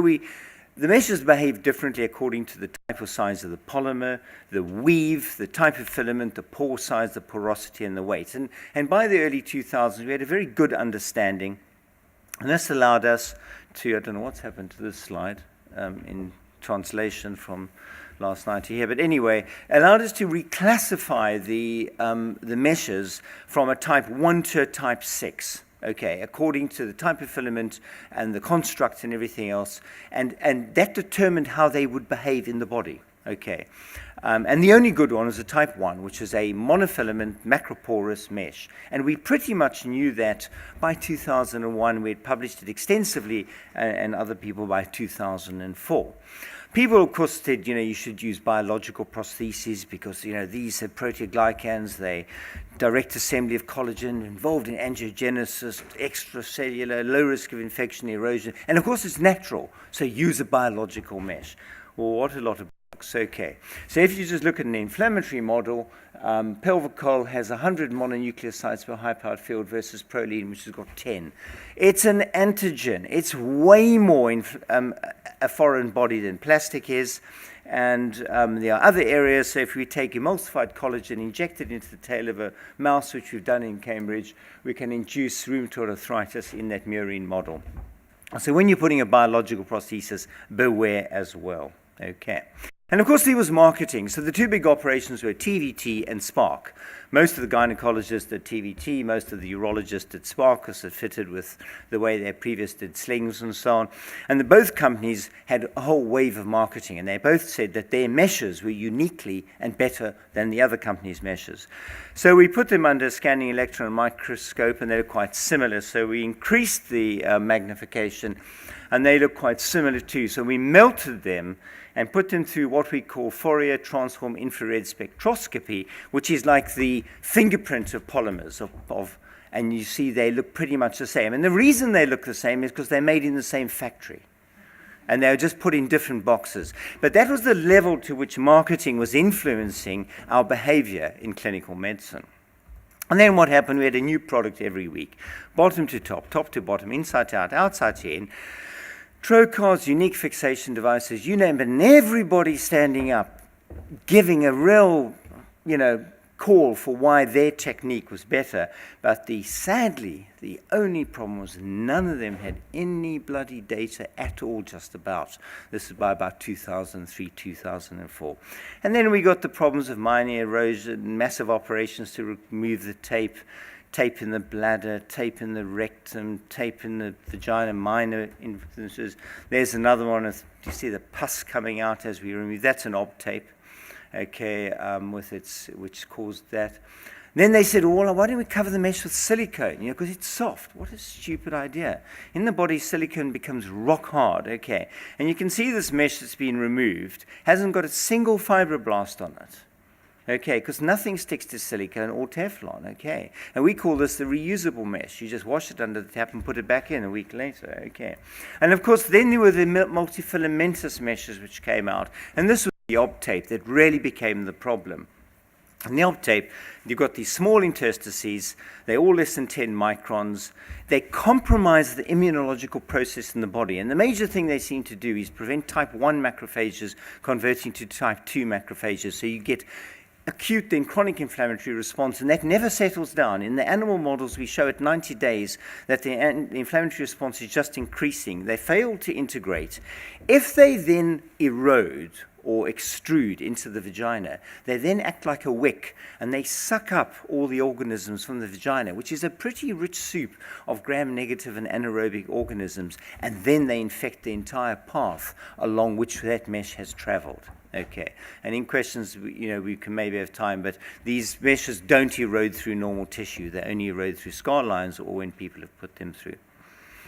the meshes behave differently according to the type or size of the polymer, the weave, the type of filament, the pore size, the porosity, and the weight. And by the early 2000s, we had a very good understanding. And this allowed us to, I don't know what's happened to this slide in translation from last night here. But anyway, allowed us to reclassify the meshes from a type 1 to a type 6. Okay, according to the type of filament and the construct and everything else, and that determined how they would behave in the body. Okay, and the only good one is a type 1, which is a monofilament macroporous mesh. And we pretty much knew that by 2001. We had published it extensively, and other people by 2004. People, of course, said, you should use biological prostheses because, these are proteoglycans, they direct assembly of collagen, involved in angiogenesis, extracellular, low risk of infection, erosion, and of course it's natural, so use a biological mesh. Well, what a lot of books. Okay, so if you just look at an inflammatory model, Pelvicol has 100 mononucleosides per high-powered field versus Proline, which has got 10. It's an antigen. It's way more a foreign body than plastic is. And there are other areas. So if we take emulsified collagen, inject it into the tail of a mouse, which we've done in Cambridge, we can induce rheumatoid arthritis in that murine model. So when you're putting a biological prosthesis, beware as well. Okay. And of course, there was marketing. So the two big operations were TVT and Spark. Most of the gynecologists did TVT, most of the urologists did Spark because it fitted with the way their previous did slings and so on. And both companies had a whole wave of marketing, and they both said that their meshes were uniquely and better than the other companies' meshes. So we put them under scanning electron microscope, and they look quite similar. So we increased the magnification, and they look quite similar too. So we melted them and put them through what we call Fourier transform infrared spectroscopy, which is like the fingerprint of polymers, and you see they look pretty much the same. And the reason they look the same is because they're made in the same factory, and they're just put in different boxes. But that was the level to which marketing was influencing our behavior in clinical medicine. And then what happened, we had a new product every week, bottom to top to bottom, inside to out, outside to in. Trocars, unique fixation devices, you name it, and everybody standing up, giving a real, call for why their technique was better. But sadly, the only problem was none of them had any bloody data at all, just about. This is by about 2003, 2004. And then we got the problems of minor erosion, massive operations to remove the tape in the bladder, tape in the rectum, tape in the vagina, minor influences. There's another one. You see the pus coming out as we remove. That's an ob tape, okay, which caused that. Then they said, well, why don't we cover the mesh with silicone? Because it's soft. What a stupid idea. In the body, silicone becomes rock hard, okay. And you can see this mesh that's been removed hasn't got a single fibroblast on it. Okay, because nothing sticks to silicone or Teflon, okay. And we call this the reusable mesh. You just wash it under the tap and put it back in a week later, okay. And of course, then there were the multifilamentous meshes which came out. And this was the ob tape that really became the problem. In the ob tape, you've got these small interstices. They're all less than 10 microns. They compromise the immunological process in the body. And the major thing they seem to do is prevent type 1 macrophages converting to type 2 macrophages. So you get acute then chronic inflammatory response, and that never settles down. In the animal models, we show at 90 days that the inflammatory response is just increasing. They fail to integrate. If they then erode or extrude into the vagina, they then act like a wick, and they suck up all the organisms from the vagina, which is a pretty rich soup of gram-negative and anaerobic organisms, and then they infect the entire path along which that mesh has traveled. Okay, and in questions, we can maybe have time, but these meshes don't erode through normal tissue. They only erode through scar lines or when people have put them through.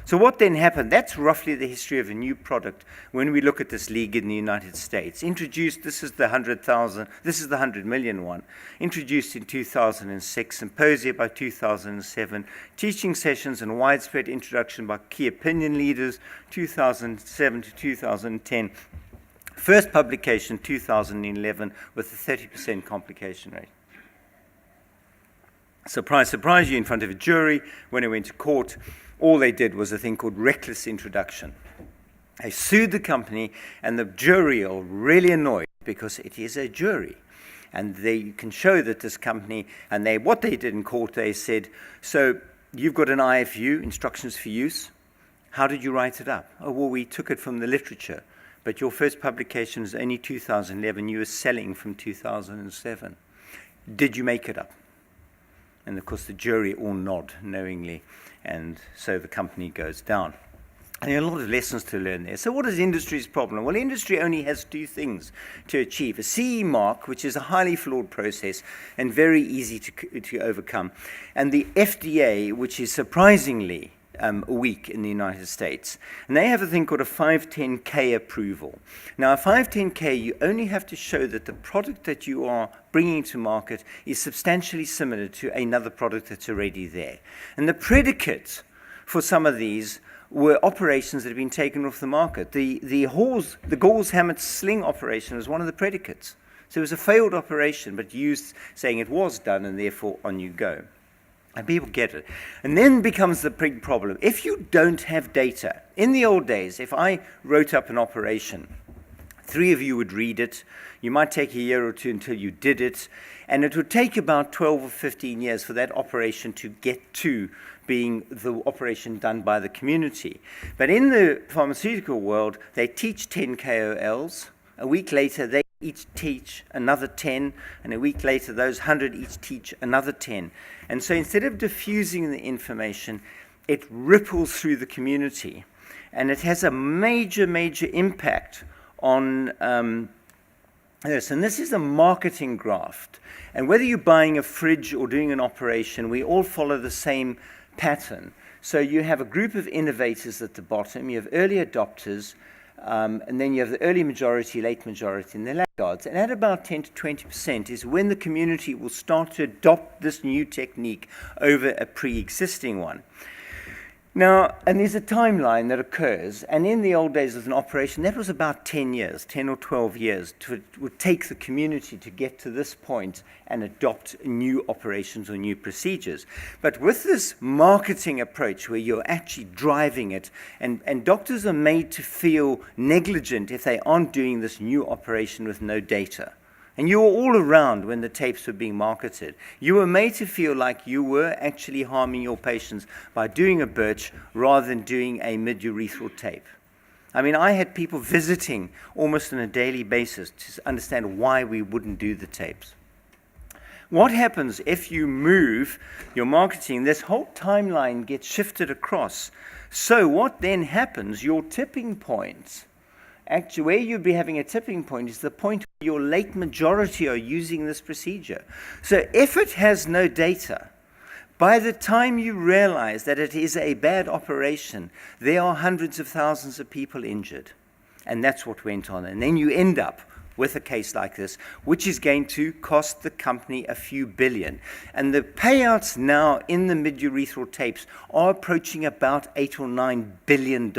So what then happened? That's roughly the history of a new product when we look at this league in the United States. Introduced, this is the 100,000, this is the 100 million one. Introduced in 2006, symposia by 2007, teaching sessions and widespread introduction by key opinion leaders, 2007 to 2010. First publication, 2011, with a 30% complication rate. Surprise, surprise, you in front of a jury. When it went to court, all they did was a thing called reckless introduction. They sued the company, and the jury are really annoyed because it is a jury. And they can show that this company, and what they did in court, they said, so you've got an IFU, instructions for use. How did you write it up? Oh, well, we took it from the literature. but your first publication is only 2011. You were selling from 2007. Did you make it up? And of course, the jury all nod knowingly, and so the company goes down. And there are a lot of lessons to learn there. So what is industry's problem? Well, industry only has two things to achieve. A CE mark, which is a highly flawed process and very easy to overcome, and the FDA, which is surprisingly weak in the United States. And they have a thing called a 510K approval. Now, a 510K, you only have to show that the product that you are bringing to market is substantially similar to another product that's already there. And the predicate for some of these were operations that have been taken off the market. The Gauze Hammett sling operation was one of the predicates. So it was a failed operation, but used saying it was done, and therefore on you go. And people get it. And then becomes the big problem. If you don't have data, in the old days, if I wrote up an operation, 3 of you would read it. You might take a year or 2 until you did it. And it would take about 12 or 15 years for that operation to get to being the operation done by the community. But in the pharmaceutical world, they teach 10 KOLs. A week later, they each teach another 10, and a week later, those 100 each teach another 10. And so instead of diffusing the information, it ripples through the community. And it has a major, major impact on this. And this is a marketing graft. And whether you're buying a fridge or doing an operation, we all follow the same pattern. So you have a group of innovators at the bottom, you have early adopters, and then you have the early majority, late majority, and the laggards. And at about 10 to 20% is when the community will start to adopt this new technique over a pre-existing one. Now, and there's a timeline that occurs, and in the old days of an operation, that was about 10 years, 10 or 12 years, it would take the community to get to this point and adopt new operations or new procedures. But with this marketing approach where you're actually driving it, and doctors are made to feel negligent if they aren't doing this new operation with no data. And you were all around when the tapes were being marketed. You were made to feel like you were actually harming your patients by doing a birch rather than doing a mid-urethral tape. I mean, I had people visiting almost on a daily basis to understand why we wouldn't do the tapes. What happens if you move your marketing? This whole timeline gets shifted across. So what then happens, your tipping points, actually, where you'd be having a tipping point is the point where your late majority are using this procedure. So if it has no data, by the time you realize that it is a bad operation, there are hundreds of thousands of people injured. And that's what went on. And then you end up with a case like this, which is going to cost the company a few billion. And the payouts now in the mid-urethral tapes are approaching about $8 or $9 billion.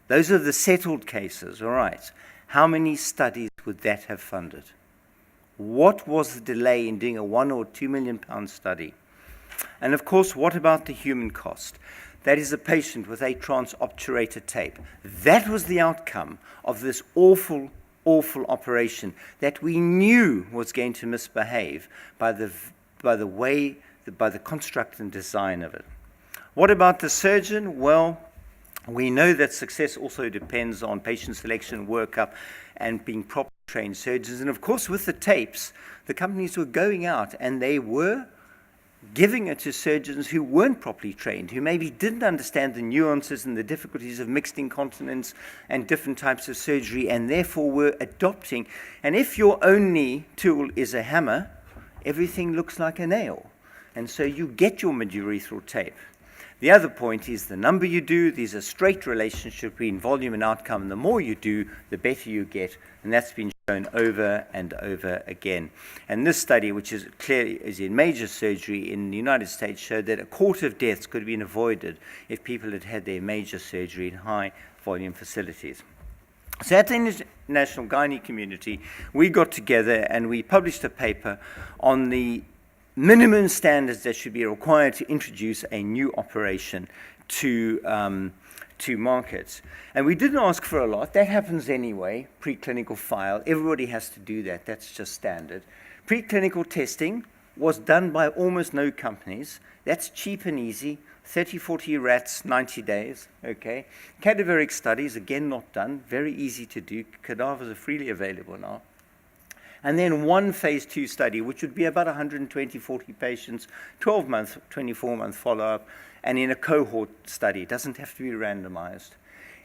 Those are the settled cases, all right. How many studies would that have funded? What was the delay in doing a £1 or £2 million study? And of course, what about the human cost? That is a patient with a transobturator tape. That was the outcome of this awful, awful operation that we knew was going to misbehave by the construct and design of it. What about the surgeon? Well, we know that success also depends on patient selection, workup, and being properly trained surgeons. And of course, with the tapes, the companies were going out and they were giving it to surgeons who weren't properly trained, who maybe didn't understand the nuances and the difficulties of mixed incontinence and different types of surgery, and therefore were adopting. And if your only tool is a hammer, everything looks like a nail. And so you get your mid-urethral tape. The other point is the number you do, there's a straight relationship between volume and outcome. And the more you do, the better you get. And that's been shown over and over again. And this study, which is clearly is in major surgery in the United States, showed that a quarter of deaths could have been avoided if people had had their major surgery in high volume facilities. So at the international gynae community, we got together and we published a paper on the minimum standards that should be required to introduce a new operation to markets. And we didn't ask for a lot. That happens anyway, preclinical file. Everybody has to do that. That's just standard. Preclinical testing, was done by almost no companies. That's cheap and easy. 30, 40 rats, 90 days, okay. Cadaveric studies, again, not done. Very easy to do. Cadavers are freely available now. And then one phase 2 study, which would be about 120, 40 patients, 12-month, 24-month follow-up, and in a cohort study. It doesn't have to be randomized.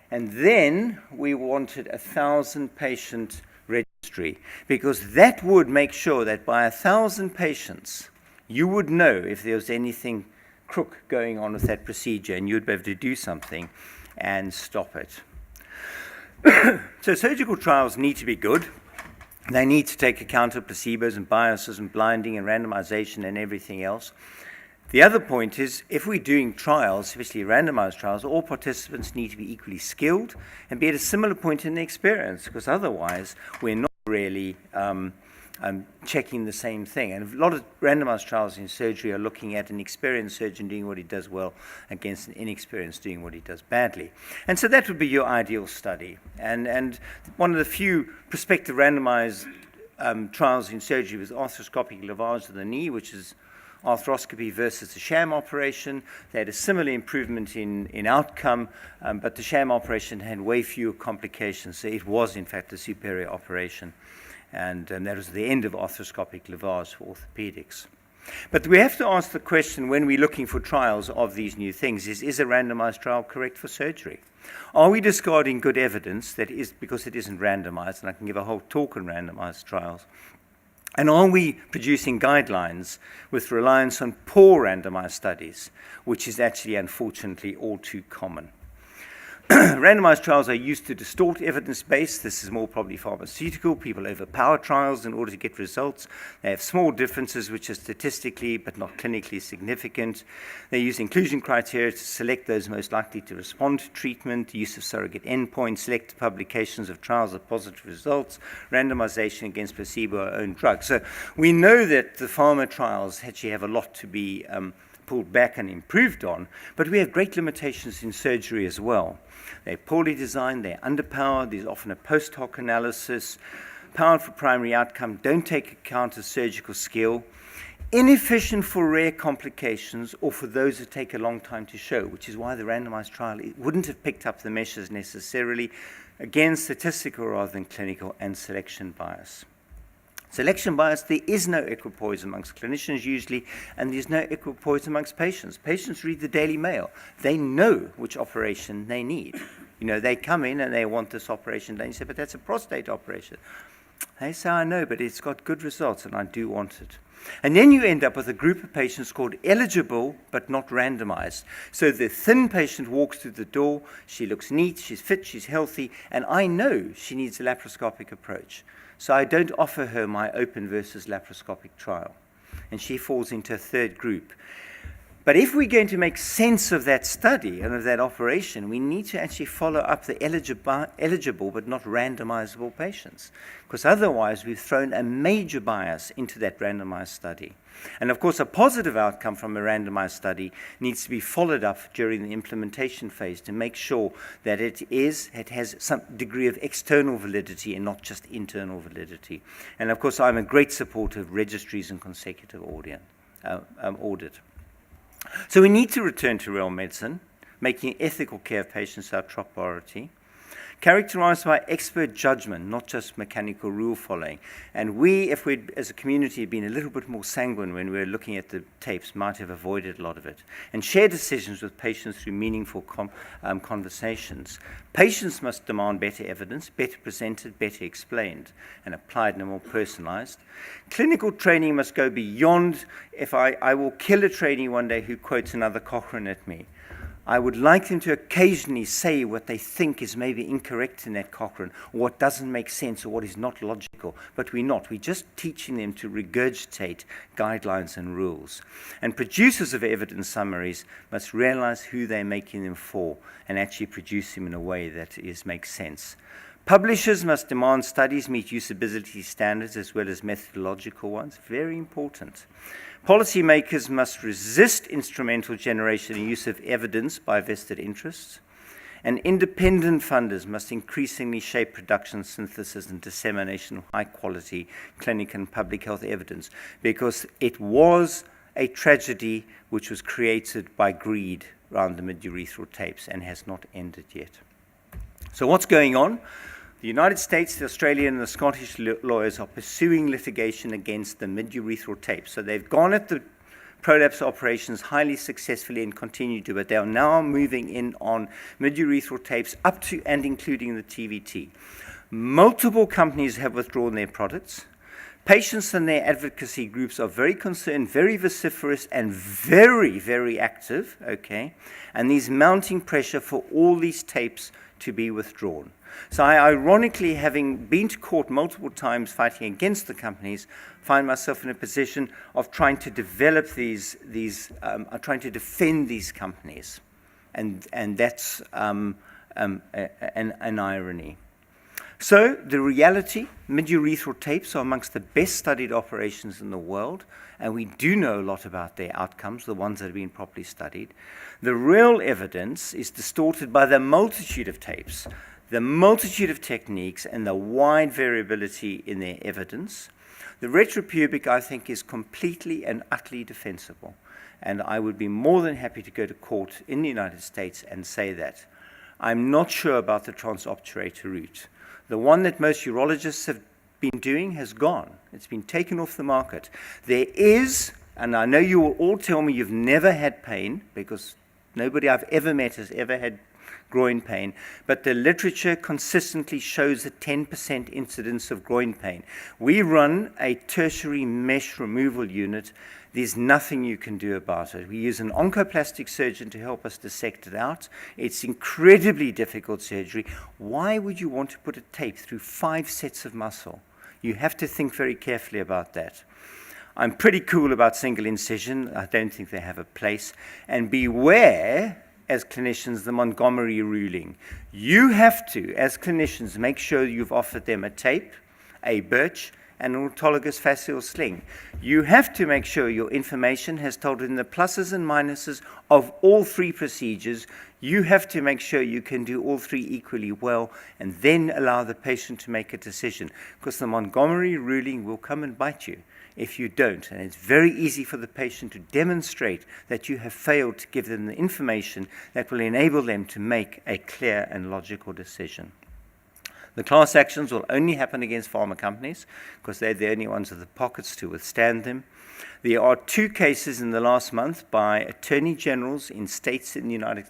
And then we wanted a 1,000-patient registry, because that would make sure that by 1,000 patients, you would know if there was anything crook going on with that procedure, and you'd be able to do something and stop it. So surgical trials need to be good. They need to take account of placebos and biases and blinding and randomization and everything else. The other point is, if we're doing trials, especially randomized trials, all participants need to be equally skilled and be at a similar point in the experience, because otherwise we're not really checking the same thing. And a lot of randomized trials in surgery are looking at an experienced surgeon doing what he does well against an inexperienced doing what he does badly. And so that would be your ideal study. And one of the few prospective randomized trials in surgery was arthroscopic lavage of the knee, which is arthroscopy versus a sham operation. They had a similar improvement in outcome, but the sham operation had way fewer complications. So it was, in fact, a superior operation. And that was the end of arthroscopic lavage for orthopedics. But we have to ask the question when we're looking for trials of these new things, is a randomized trial correct for surgery? Are we discarding good evidence that is because it isn't randomized? And I can give a whole talk on randomized trials. And are we producing guidelines with reliance on poor randomized studies, which is actually, unfortunately, all too common? Randomized trials are used to distort evidence base. This is more probably pharmaceutical. People overpower trials in order to get results. They have small differences which are statistically but not clinically significant. They use inclusion criteria to select those most likely to respond to treatment, use of surrogate endpoints, select publications of trials of positive results, randomization against placebo or own drugs. So we know that the pharma trials actually have a lot to be pulled back and improved on, but we have great limitations in surgery as well. They're poorly designed, they're underpowered, there's often a post hoc analysis, powered for primary outcome, don't take account of surgical skill, inefficient for rare complications or for those that take a long time to show, which is why the randomized trial wouldn't have picked up the measures necessarily. Again, statistical rather than clinical, and selection bias. Selection bias, there is no equipoise amongst clinicians usually, and there's no equipoise amongst patients. Patients read the Daily Mail. They know which operation they need. You know, they come in and they want this operation done. You say, but that's a prostate operation. They say, I know, but it's got good results and I do want it. And then you end up with a group of patients called eligible but not randomized. So the thin patient walks through the door, she looks neat, she's fit, she's healthy, and I know she needs a laparoscopic approach. So I don't offer her my open versus laparoscopic trial. And she falls into a third group. But if we're going to make sense of that study and of that operation, we need to actually follow up the eligible but not randomizable patients. Because otherwise, we've thrown a major bias into that randomized study. And of course, a positive outcome from a randomized study needs to be followed up during the implementation phase to make sure that it has some degree of external validity and not just internal validity. And of course, I'm a great supporter of registries and consecutive audit. So we need to return to real medicine, making ethical care of patients our top priority, characterized by expert judgment, not just mechanical rule following. And we, if we as a community had been a little bit more sanguine when we were looking at the tapes, might have avoided a lot of it. And share decisions with patients through meaningful conversations. Patients must demand better evidence, better presented, better explained, and applied in a more personalized. Clinical training must go beyond, if I will kill a trainee one day who quotes another Cochrane at me. I would like them to occasionally say what they think is maybe incorrect in that Cochrane, or what doesn't make sense, or what is not logical. But we're not. We're just teaching them to regurgitate guidelines and rules. And producers of evidence summaries must realize who they're making them for and actually produce them in a way that makes sense. Publishers must demand studies meet usability standards as well as methodological ones. Very important. Policymakers must resist instrumental generation and use of evidence by vested interests. And independent funders must increasingly shape production, synthesis, and dissemination of high-quality clinical and public health evidence, because it was a tragedy which was created by greed around the mid-urethral tapes and has not ended yet. So what's going on? The United States, the Australian, and the Scottish lawyers are pursuing litigation against the mid-urethral tapes. So they've gone at the prolapse operations highly successfully and continue to, but they are now moving in on mid-urethral tapes up to and including the TVT. Multiple companies have withdrawn their products. Patients and their advocacy groups are very concerned, very vociferous, and very, very active, okay? And there's mounting pressure for all these tapes to be withdrawn. So I, ironically, having been to court multiple times fighting against the companies, find myself in a position of trying to develop trying to defend these companies. And that's an irony. So the reality, mid-urethral tapes are amongst the best studied operations in the world, and we do know a lot about their outcomes, the ones that have been properly studied. The real evidence is distorted by the multitude of tapes, the multitude of techniques, and the wide variability in their evidence. The retropubic, I think, is completely and utterly defensible, and I would be more than happy to go to court in the United States and say that. I'm not sure about the transobturator route. The one that most urologists have been doing has gone. It's been taken off the market. There is, and I know you will all tell me you've never had pain, because nobody I've ever met has ever had groin pain, but the literature consistently shows a 10% incidence of groin pain. We run a tertiary mesh removal unit. There's nothing you can do about it. We use an oncoplastic surgeon to help us dissect it out. It's incredibly difficult surgery. Why would you want to put a tape through 5 sets of muscle? You have to think very carefully about that. I'm pretty cool about single incision. I don't think they have a place. And beware, as clinicians, the Montgomery ruling. You have to, as clinicians, make sure you've offered them a tape, a birch, and an autologous fascial sling. You have to make sure your information has told them the pluses and minuses of all 3 procedures. You have to make sure you can do all 3 equally well, and then allow the patient to make a decision, because the Montgomery ruling will come and bite you if you don't. And it's very easy for the patient to demonstrate that you have failed to give them the information that will enable them to make a clear and logical decision. The class actions will only happen against pharma companies because they're the only ones with the pockets to withstand them. There are 2 cases in the last month by attorney generals in states in the United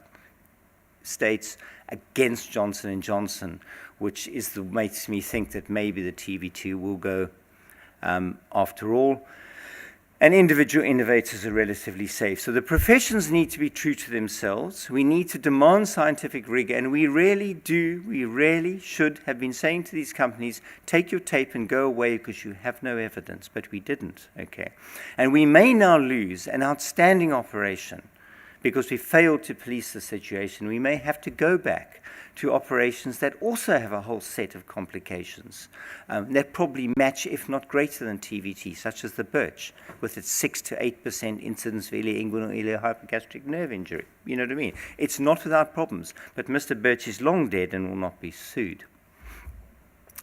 States against Johnson & Johnson, which makes me think that maybe the TB2 will go after all. And individual innovators are relatively safe. So the professions need to be true to themselves. We need to demand scientific rigor, and we really should have been saying to these companies, take your tape and go away because you have no evidence, but we didn't, okay? And we may now lose an outstanding operation because we failed to police the situation. We may have to go back to operations that also have a whole set of complications that probably match, if not greater than TVT, such as the birch, with its 6 to 8% incidence of ilioinguinal iliohypogastric nerve injury. You know what I mean? It's not without problems, but Mr. Birch is long dead and will not be sued.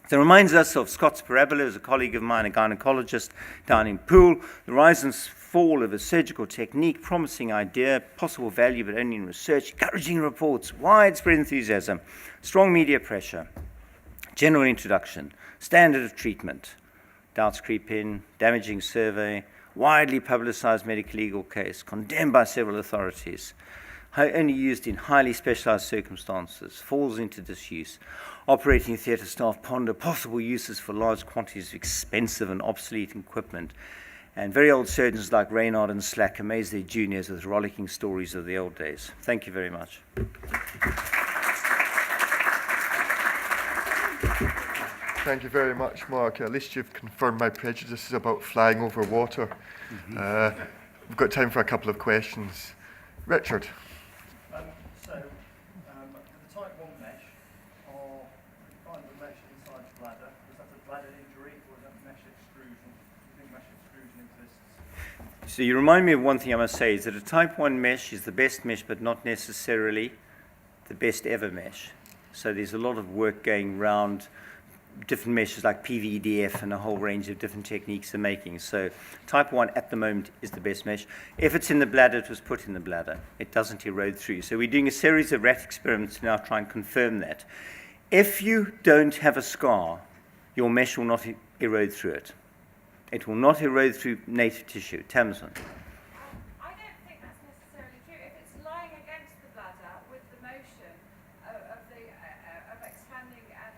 So it reminds us of Scott's parabola, as a colleague of mine, a gynecologist down in Poole, the rise and fall of a surgical technique, promising idea, possible value, but only in research, encouraging reports, widespread enthusiasm, strong media pressure, general introduction, standard of treatment, doubts creep in, damaging survey, widely publicized medical legal case, condemned by several authorities, only used in highly specialized circumstances, falls into disuse. Operating theatre staff ponder possible uses for large quantities of expensive and obsolete equipment. And very old surgeons like Reynard and Slack amaze their juniors with rollicking stories of the old days. Thank you very much. Thank you very much, Mark. At least you've confirmed my prejudices about flying over water. We've got time for a couple of questions. Richard. The type 1 mesh, or find the mesh inside the bladder, is that a bladder injury or is that mesh extrusion? Do you think mesh extrusion exists? So you remind me of one thing I must say, is that a type 1 mesh is the best mesh, but not necessarily the best ever mesh. So there's a lot of work going around different meshes like PVDF and a whole range of different techniques they're making. So type 1 at the moment is the best mesh. If it's in the bladder, it was put in the bladder. It doesn't erode through. So we're doing a series of rat experiments to now try and confirm that. If you don't have a scar, your mesh will not erode through it. It will not erode through native tissue. Tamsin. I don't think that's necessarily true. If it's lying against the bladder with the motion of expanding and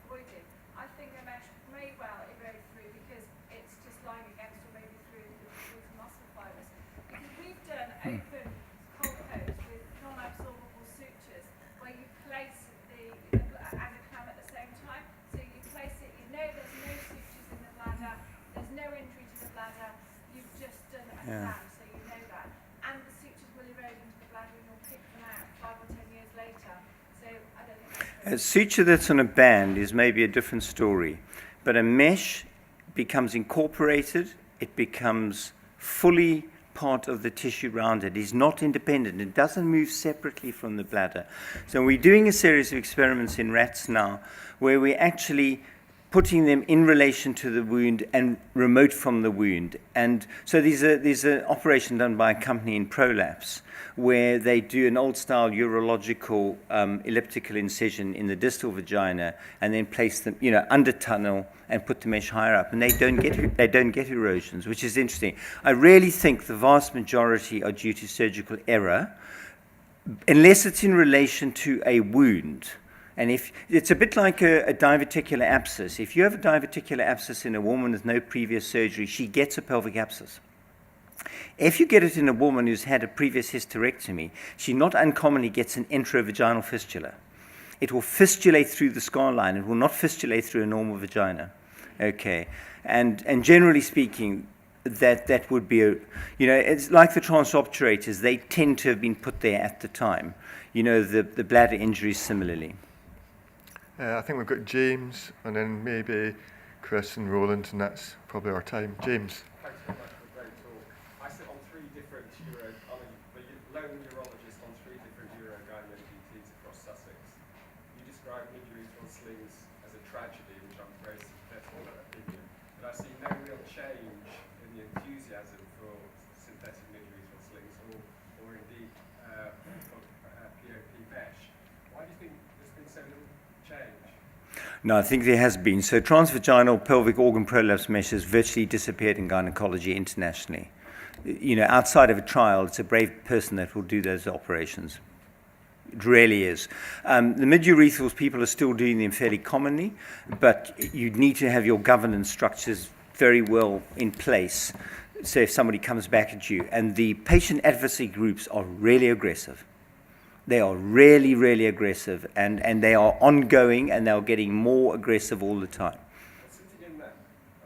voiding, I think the mesh may well erode through because it's just lying against or maybe through the muscle fibers. Because we've done open cold coats with non-absorbable sutures where you place and the clamp at the same time. So you place it, you know there's no sutures in the bladder, there's no injury to the bladder, you've just done a scan, so you know that. And the sutures will erode into the bladder and you'll pick them out 5 or 10 years later. So I don't think A suture that's on a band is maybe a different story, but a mesh becomes incorporated, it becomes fully part of the tissue around it. It's not independent. It doesn't move separately from the bladder. So we're doing a series of experiments in rats now where we're actually putting them in relation to the wound and remote from the wound. And so there's an operation done by a company in Prolapse where they do an old-style urological elliptical incision in the distal vagina and then place them, under tunnel and put the mesh higher up. And they don't get erosions, which is interesting. I really think the vast majority are due to surgical error, unless it's in relation to a wound. And if it's a bit like a diverticular abscess. If you have a diverticular abscess in a woman with no previous surgery, she gets a pelvic abscess. If you get it in a woman who's had a previous hysterectomy, she not uncommonly gets an intravaginal fistula. It will fistulate through the scar line. It will not fistulate through a normal vagina. Okay. And generally speaking, that would be it's like the transobturators. They tend to have been put there at the time. The bladder injuries similarly. I think we've got James, and then maybe Chris and Roland, and that's probably our time. James. Thanks very much for a great talk. I sit on 3 different I'm a lone urologist on 3 different urogynecology GTs across Sussex. You describe midurethral slings as a tragedy, which I'm very sympathetic with that opinion, but I see no real change in the enthusiasm for synthetic midurethral slings or indeed for POP mesh. Why do you think there's been so little change? No, I think there has been. So transvaginal pelvic organ prolapse mesh has virtually disappeared in gynecology internationally. Outside of a trial, it's a brave person that will do those operations. It really is. The midurethral people are still doing them fairly commonly, but you need to have your governance structures very well in place. So if somebody comes back at you, and the patient advocacy groups are really aggressive. They are really, really aggressive, and they are ongoing, and they're getting more aggressive all the time. Sitting in there,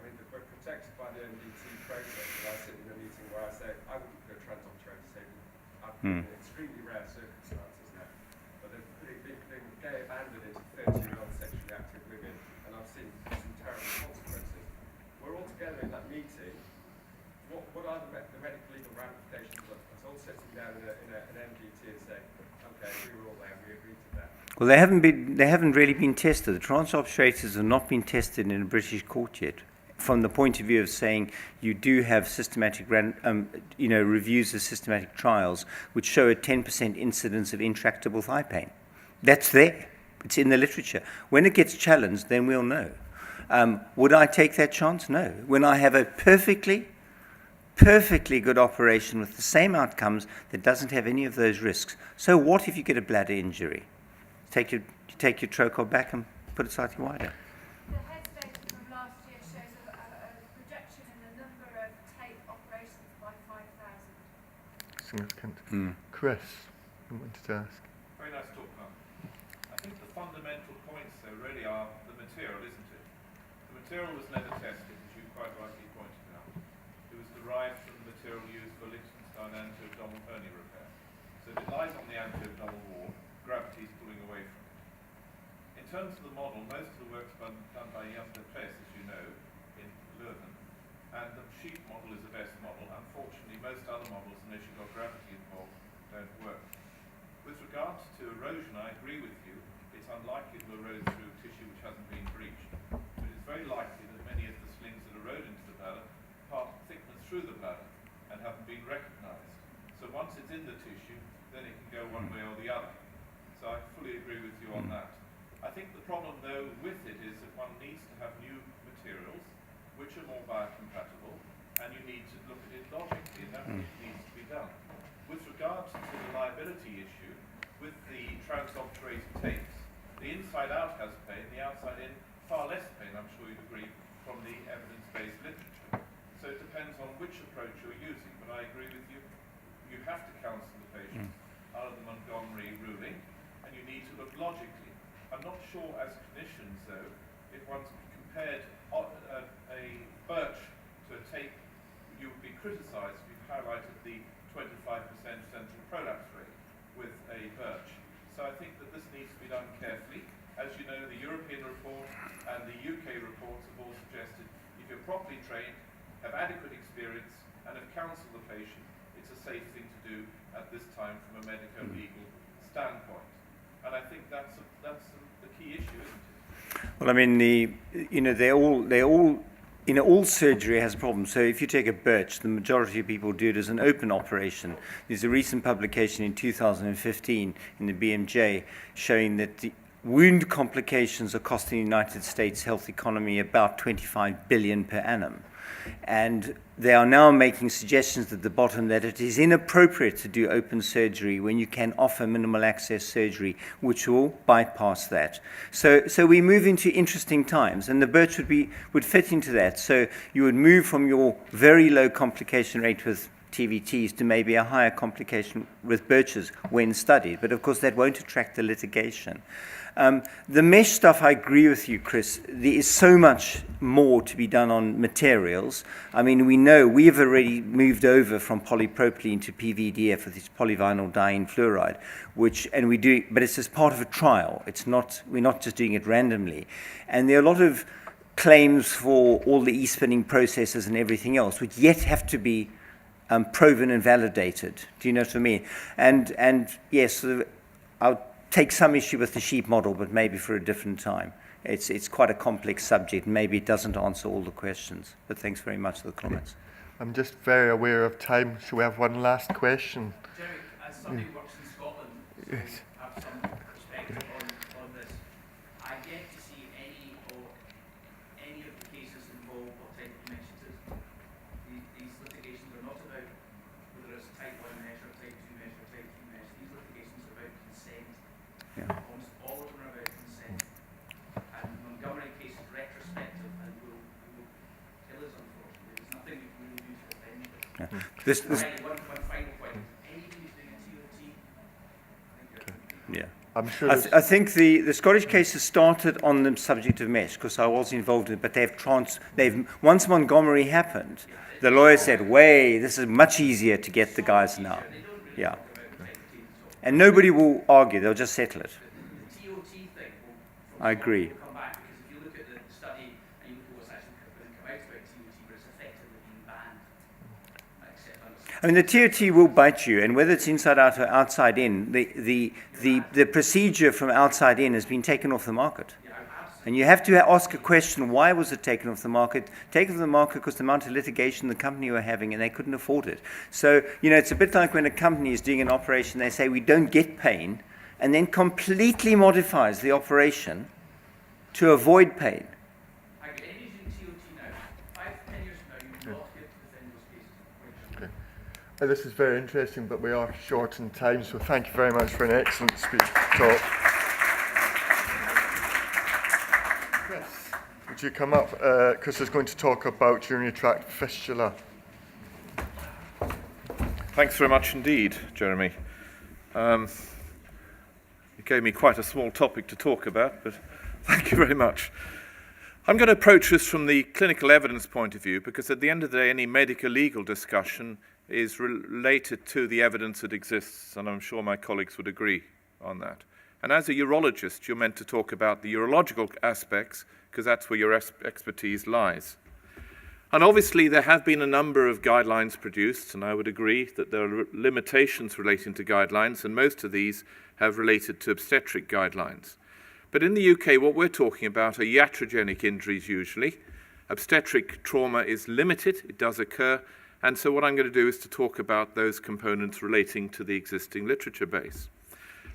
we're protected by the MDT process, but I sit in a meeting where I say, I wouldn't go transobturator I've been in extremely rare circumstances now, but they've been gay abandoned into 30-year-old sexually active women, and I've seen some terrible consequences. We're all together in that meeting. What are the medical legal ramifications of us all sitting down in an MDT and saying, okay, we were all there, we agreed to that? Well, they haven't really been tested. The transobturators have not been tested in a British court yet. From the point of view of saying you do have systematic, reviews of systematic trials which show a 10% incidence of intractable thigh pain. That's there. It's in the literature. When it gets challenged, then we'll know. Would I take that chance? No. When I have a perfectly good operation with the same outcomes that doesn't have any of those risks. So what if you get a bladder injury? Take your trocar back and put it slightly wider. The head data from last year shows a reduction in the number of tape operations by 5,000. Significant. Chris, I wanted to ask. Very nice talk, Mark. I think the fundamental points, though, really are the material, isn't it? The material was never tested, as you quite rightly pointed out. It was derived from the material used for Liechtenstein anti-abdominal hernia repair. So if it lies on the anti-abdominal wall, gravity is pulling away from it. In terms of the model, most of the work's done by Jan Fest, as you know, in Leuven. And the sheet model is the best model. Unfortunately, most other models, unless you've got gravity involved, don't work. With regards to erosion, and I agree with you, it's unlikely to erode through tissue which hasn't been breached. But it's very likely that many of the slings that erode into the bladder part thickness through the bladder and haven't been recognized. So once it's in the tissue, then it can go one way or the other. So I fully agree with you on that. I think the problem, though, with it is that one needs to have new materials which are more biocompatible, and you need to look at it logically, and that's what needs to be done. With regard to the liability issue, with the transobturated tapes, the inside out has pain, the outside in far less pain, I'm sure you'd agree, from the evidence-based literature. So it depends on which approach you're using, but I agree with you. You have to counsel the patient out of the Montgomery ruling, and you need to look logically. I'm not sure as clinicians, though, if one compared a birch to a tape, you would be criticised if you've highlighted the 25% central prolapse rate with a birch. So I think that this needs to be done carefully. As you know, the European report and the UK reports have all suggested if you're properly trained, have adequate experience, and have counselled the patient, it's a safe thing to do at this time from a medico-legal standpoint. And I think that's the key issue, isn't it? Well, I mean, all surgery has problems. So if you take a birch, the majority of people do it as an open operation. There's a recent publication in 2015 in the BMJ showing that the wound complications are costing the United States health economy about $25 billion per annum. And they are now making suggestions at the bottom that it is inappropriate to do open surgery when you can offer minimal access surgery, which will bypass that. So we move into interesting times, and the birch would fit into that. So you would move from your very low complication rate with TVTs to maybe a higher complication with birches when studied. But of course, that won't attract the litigation. The mesh stuff, I agree with you, Chris. There is so much more to be done on materials. I mean, we know we've already moved over from polypropylene to PVDF with this polyvinyl diene fluoride, but it's as part of a trial. We're not just doing it randomly. And there are a lot of claims for all the e-spinning processes and everything else, which yet have to be proven and validated. Do you know what I mean? And yes, I'll take some issue with the sheep model, but maybe for a different time. It's quite a complex subject. Maybe it doesn't answer all the questions. But thanks very much for the comments. I'm just very aware of time. Shall we have one last question? Jerry, as somebody who works in Scotland, so Yes. have some perspective on this. I get to see any of the cases involve what type of mesh it is. These litigations are not about whether it's type 1 mesh or type 2 mesh or type 3 mesh. These litigations are about consent. Yeah. Almost all of them are about consent. And the Montgomery case is retrospective and will kill us, unfortunately. There's nothing we can really do to defend it. Yeah. One final point. Anybody who's doing a TOT, I think you're... Yeah. I'm sure. I think the Scottish case has started on the subject of mesh because I was involved in it, but once Montgomery happened, the lawyer said, this is much easier to get the guys now. Yeah. And nobody will argue, they'll just settle it. The TOT thing I agree. will come back, because if you look at the study and you look at what's actually come out about TOT, but it's effectively being banned. I mean, the TOT will bite you, and whether it's inside out or outside in, the procedure from outside in has been taken off the market. And you have to ask a question, why was it taken off the market? Taken off the market because the amount of litigation the company were having and they couldn't afford it. So, it's a bit like when a company is doing an operation, they say, we don't get pain, and then completely modifies the operation to avoid pain. I agree. Any using TOT now, 5 to 10 years from now, you will not get to defend those cases. Okay. This is very interesting, but we are short in time, so thank you very much for an excellent talk. Would you come up? Chris is going to talk about urinary tract fistula. Thanks very much indeed, Jeremy. You gave me quite a small topic to talk about, but thank you very much. I'm going to approach this from the clinical evidence point of view, because at the end of the day, any medico-legal discussion is related to the evidence that exists, and I'm sure my colleagues would agree on that. And as a urologist, you're meant to talk about the urological aspects, because that's where your expertise lies. And obviously there have been a number of guidelines produced, and I would agree that there are limitations relating to guidelines, and most of these have related to obstetric guidelines. But in the UK, what we're talking about are iatrogenic injuries usually. Obstetric trauma is limited, it does occur, and so what I'm going to do is to talk about those components relating to the existing literature base.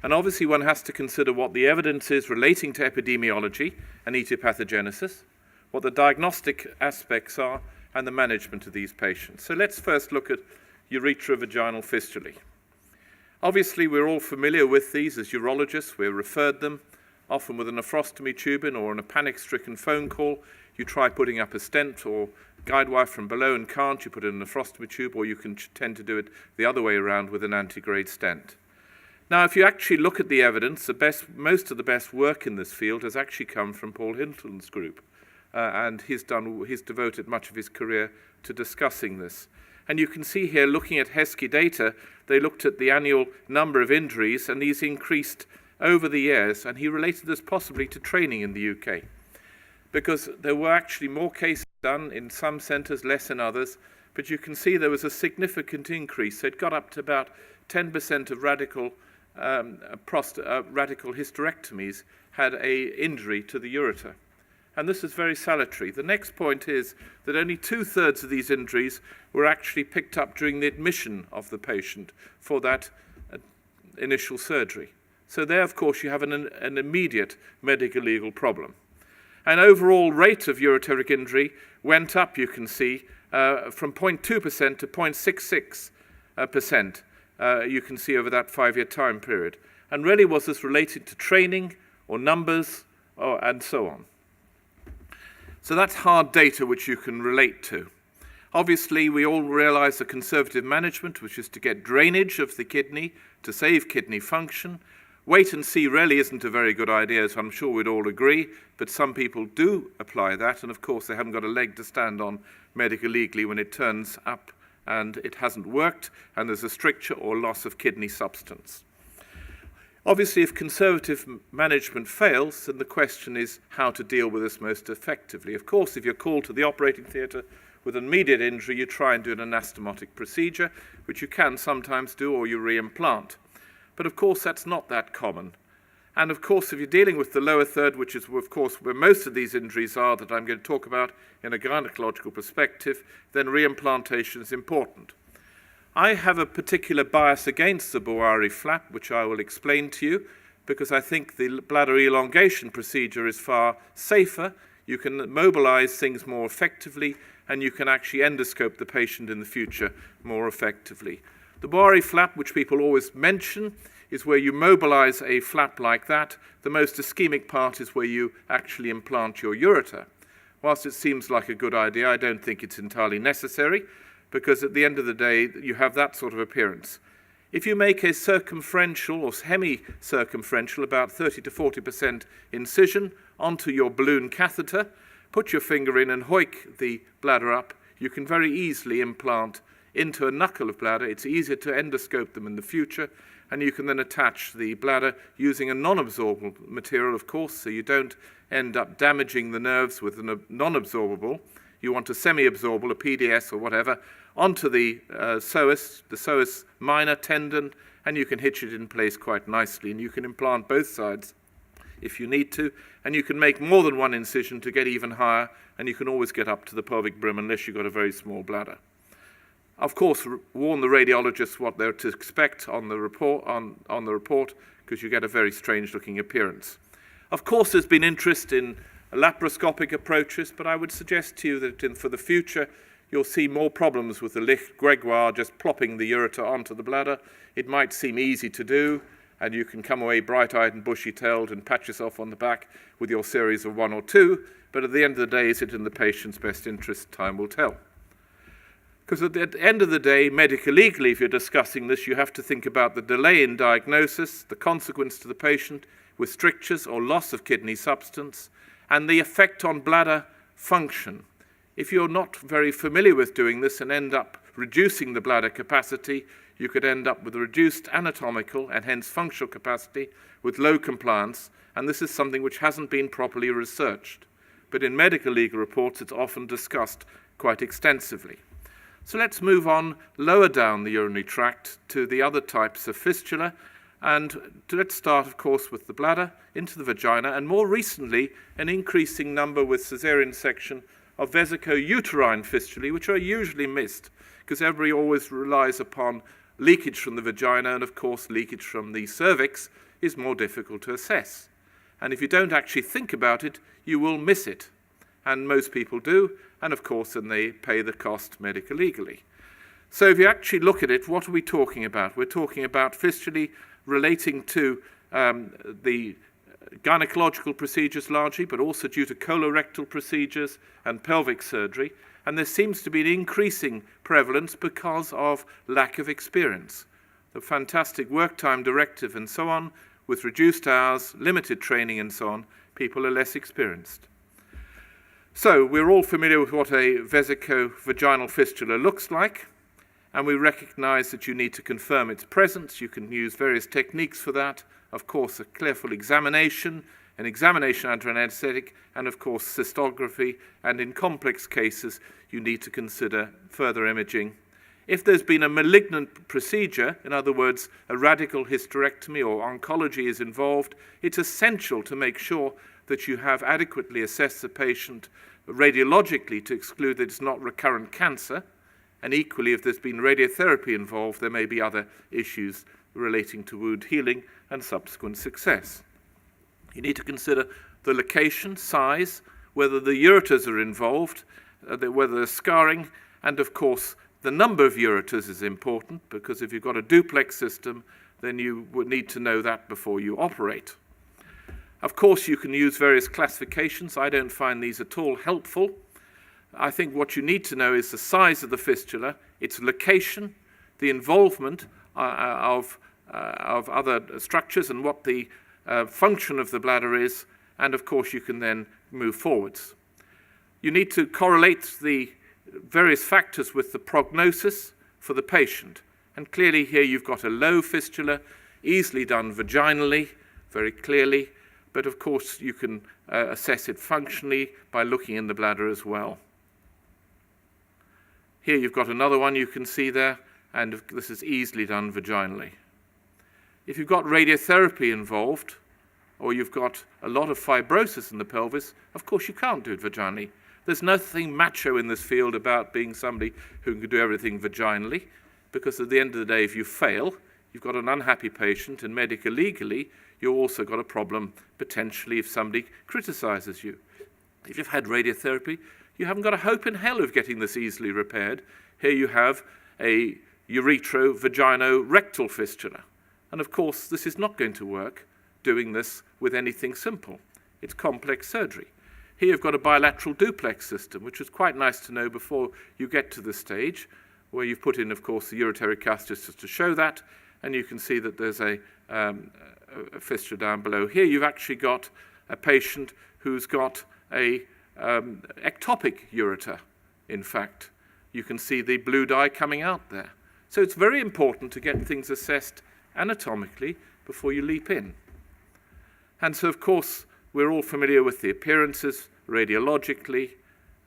And obviously one has to consider what the evidence is relating to epidemiology and etiopathogenesis, what the diagnostic aspects are, and the management of these patients. So let's first look at ureterovaginal fistulae. Obviously, we're all familiar with these as urologists. We've referred them, often with a nephrostomy tube in or on a panic-stricken phone call. You try putting up a stent or guide wire from below and can't. You put in a nephrostomy tube, or you can tend to do it the other way around with an antegrade stent. Now, if you actually look at the evidence, most of the best work in this field has actually come from Paul Hinton's group. And he's devoted much of his career to discussing this. And you can see here, looking at HESCI data, they looked at the annual number of injuries, and these increased over the years, and he related this possibly to training in the UK. Because there were actually more cases done in some centres, less in others, but you can see there was a significant increase. It got up to about 10% of radical hysterectomies had an injury to the ureter. And this is very salutary. The next point is that only 2/3 of these injuries were actually picked up during the admission of the patient for that initial surgery. So there, of course, you have an immediate medico-legal problem. And overall rate of ureteric injury went up, you can see, from 0.2% to 0.66%, you can see over that 5-year time period. And really, was this related to training or numbers and so on? So that's hard data which you can relate to. Obviously, we all realize the conservative management, which is to get drainage of the kidney to save kidney function. Wait and see really isn't a very good idea, as I'm sure we'd all agree, but some people do apply that, and of course they haven't got a leg to stand on medico-legally when it turns up and it hasn't worked, and there's a stricture or loss of kidney substance. Obviously, if conservative management fails, then the question is how to deal with this most effectively. Of course, if you're called to the operating theatre with an immediate injury, you try and do an anastomotic procedure, which you can sometimes do, or you re-implant. But of course, that's not that common. And of course, if you're dealing with the lower third, which is, of course, where most of these injuries are that I'm going to talk about in a gynecological perspective, then re-implantation is important. I have a particular bias against the Boari flap, which I will explain to you, because I think the bladder elongation procedure is far safer. You can mobilize things more effectively, and you can actually endoscope the patient in the future more effectively. The Boari flap, which people always mention, is where you mobilize a flap like that. The most ischemic part is where you actually implant your ureter. Whilst it seems like a good idea, I don't think it's entirely necessary, because at the end of the day, you have that sort of appearance. If you make a circumferential or hemi-circumferential, about 30 to 40% incision onto your balloon catheter, put your finger in and hoik the bladder up, you can very easily implant into a knuckle of bladder. It's easier to endoscope them in the future, and you can then attach the bladder using a non-absorbable material, of course, so you don't end up damaging the nerves with a non-absorbable. You want a semi-absorbable, a PDS or whatever, onto the psoas minor tendon, and you can hitch it in place quite nicely, and you can implant both sides if you need to, and you can make more than one incision to get even higher, and you can always get up to the pelvic brim unless you've got a very small bladder. Of course, warn the radiologists what they're to expect on the report, because you get a very strange-looking appearance. Of course, there's been interest in laparoscopic approaches, but I would suggest to you that for the future, you'll see more problems with the Licht Gregoire just plopping the ureter onto the bladder. It might seem easy to do, and you can come away bright-eyed and bushy-tailed and pat yourself on the back with your series of 1 or 2, but at the end of the day, is it in the patient's best interest? Time will tell. Because at the end of the day, medico-legally, if you're discussing this, you have to think about the delay in diagnosis, the consequence to the patient with strictures or loss of kidney substance, and the effect on bladder function. If you're not very familiar with doing this and end up reducing the bladder capacity, you could end up with reduced anatomical and hence functional capacity with low compliance, and this is something which hasn't been properly researched. But in medical legal reports, it's often discussed quite extensively. So let's move on lower down the urinary tract to the other types of fistula. And let's start, of course, with the bladder into the vagina, and more recently, an increasing number with caesarean section of vesicouterine fistulae, which are usually missed because everybody always relies upon leakage from the vagina, and of course, leakage from the cervix is more difficult to assess. And if you don't actually think about it, you will miss it. And most people do, and of course, then they pay the cost medicolegally. So if you actually look at it, what are we talking about? We're talking about fistulae relating to the gynecological procedures largely, but also due to colorectal procedures and pelvic surgery. And there seems to be an increasing prevalence because of lack of experience. The fantastic work time directive and so on, with reduced hours, limited training and so on, people are less experienced. So we're all familiar with what a vesicovaginal fistula looks like, and we recognize that you need to confirm its presence. You can use various techniques for that. Of course, a careful examination, an examination under an anesthetic, and of course, cystography. And in complex cases, you need to consider further imaging. If there's been a malignant procedure, in other words, a radical hysterectomy or oncology is involved, it's essential to make sure that you have adequately assessed the patient radiologically to exclude that it's not recurrent cancer. And equally, if there's been radiotherapy involved, there may be other issues relating to wound healing and subsequent success. You need to consider the location, size, whether the ureters are involved, whether there's scarring, and of course, the number of ureters is important, because if you've got a duplex system, then you would need to know that before you operate. Of course, you can use various classifications. I don't find these at all helpful. I think what you need to know is the size of the fistula, its location, the involvement of other structures, and what the function of the bladder is, and of course you can then move forwards. You need to correlate the various factors with the prognosis for the patient. And clearly here you've got a low fistula, easily done vaginally, very clearly, but of course you can assess it functionally by looking in the bladder as well. Here you've got another one you can see there, and this is easily done vaginally. If you've got radiotherapy involved, or you've got a lot of fibrosis in the pelvis, of course you can't do it vaginally. There's nothing macho in this field about being somebody who can do everything vaginally, because at the end of the day, if you fail, you've got an unhappy patient, and medicolegally, you've also got a problem potentially if somebody criticizes you. If you've had radiotherapy, you haven't got a hope in hell of getting this easily repaired. Here you have a uretero-vagino-rectal fistula. And of course, this is not going to work doing this with anything simple. It's complex surgery. Here you've got a bilateral duplex system, which is quite nice to know before you get to the stage, where you've put in, of course, the uretary catheters just to show that, and you can see that there's a fistula down below. Here you've actually got a patient who's got a ectopic ureter, in fact. You can see the blue dye coming out there. So it's very important to get things assessed anatomically before you leap in. And so, of course, we're all familiar with the appearances radiologically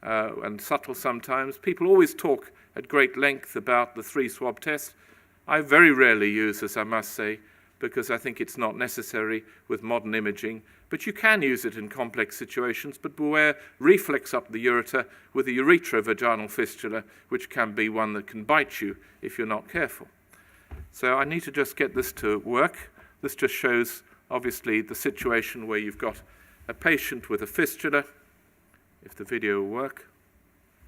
and subtle sometimes. People always talk at great length about the 3 swab test. I very rarely use this, I must say, because I think it's not necessary with modern imaging. But you can use it in complex situations, but beware reflex up the ureter with a ureterovaginal fistula, which can be one that can bite you if you're not careful. So I need to just get this to work. This just shows, obviously, the situation where you've got a patient with a fistula. If the video will work.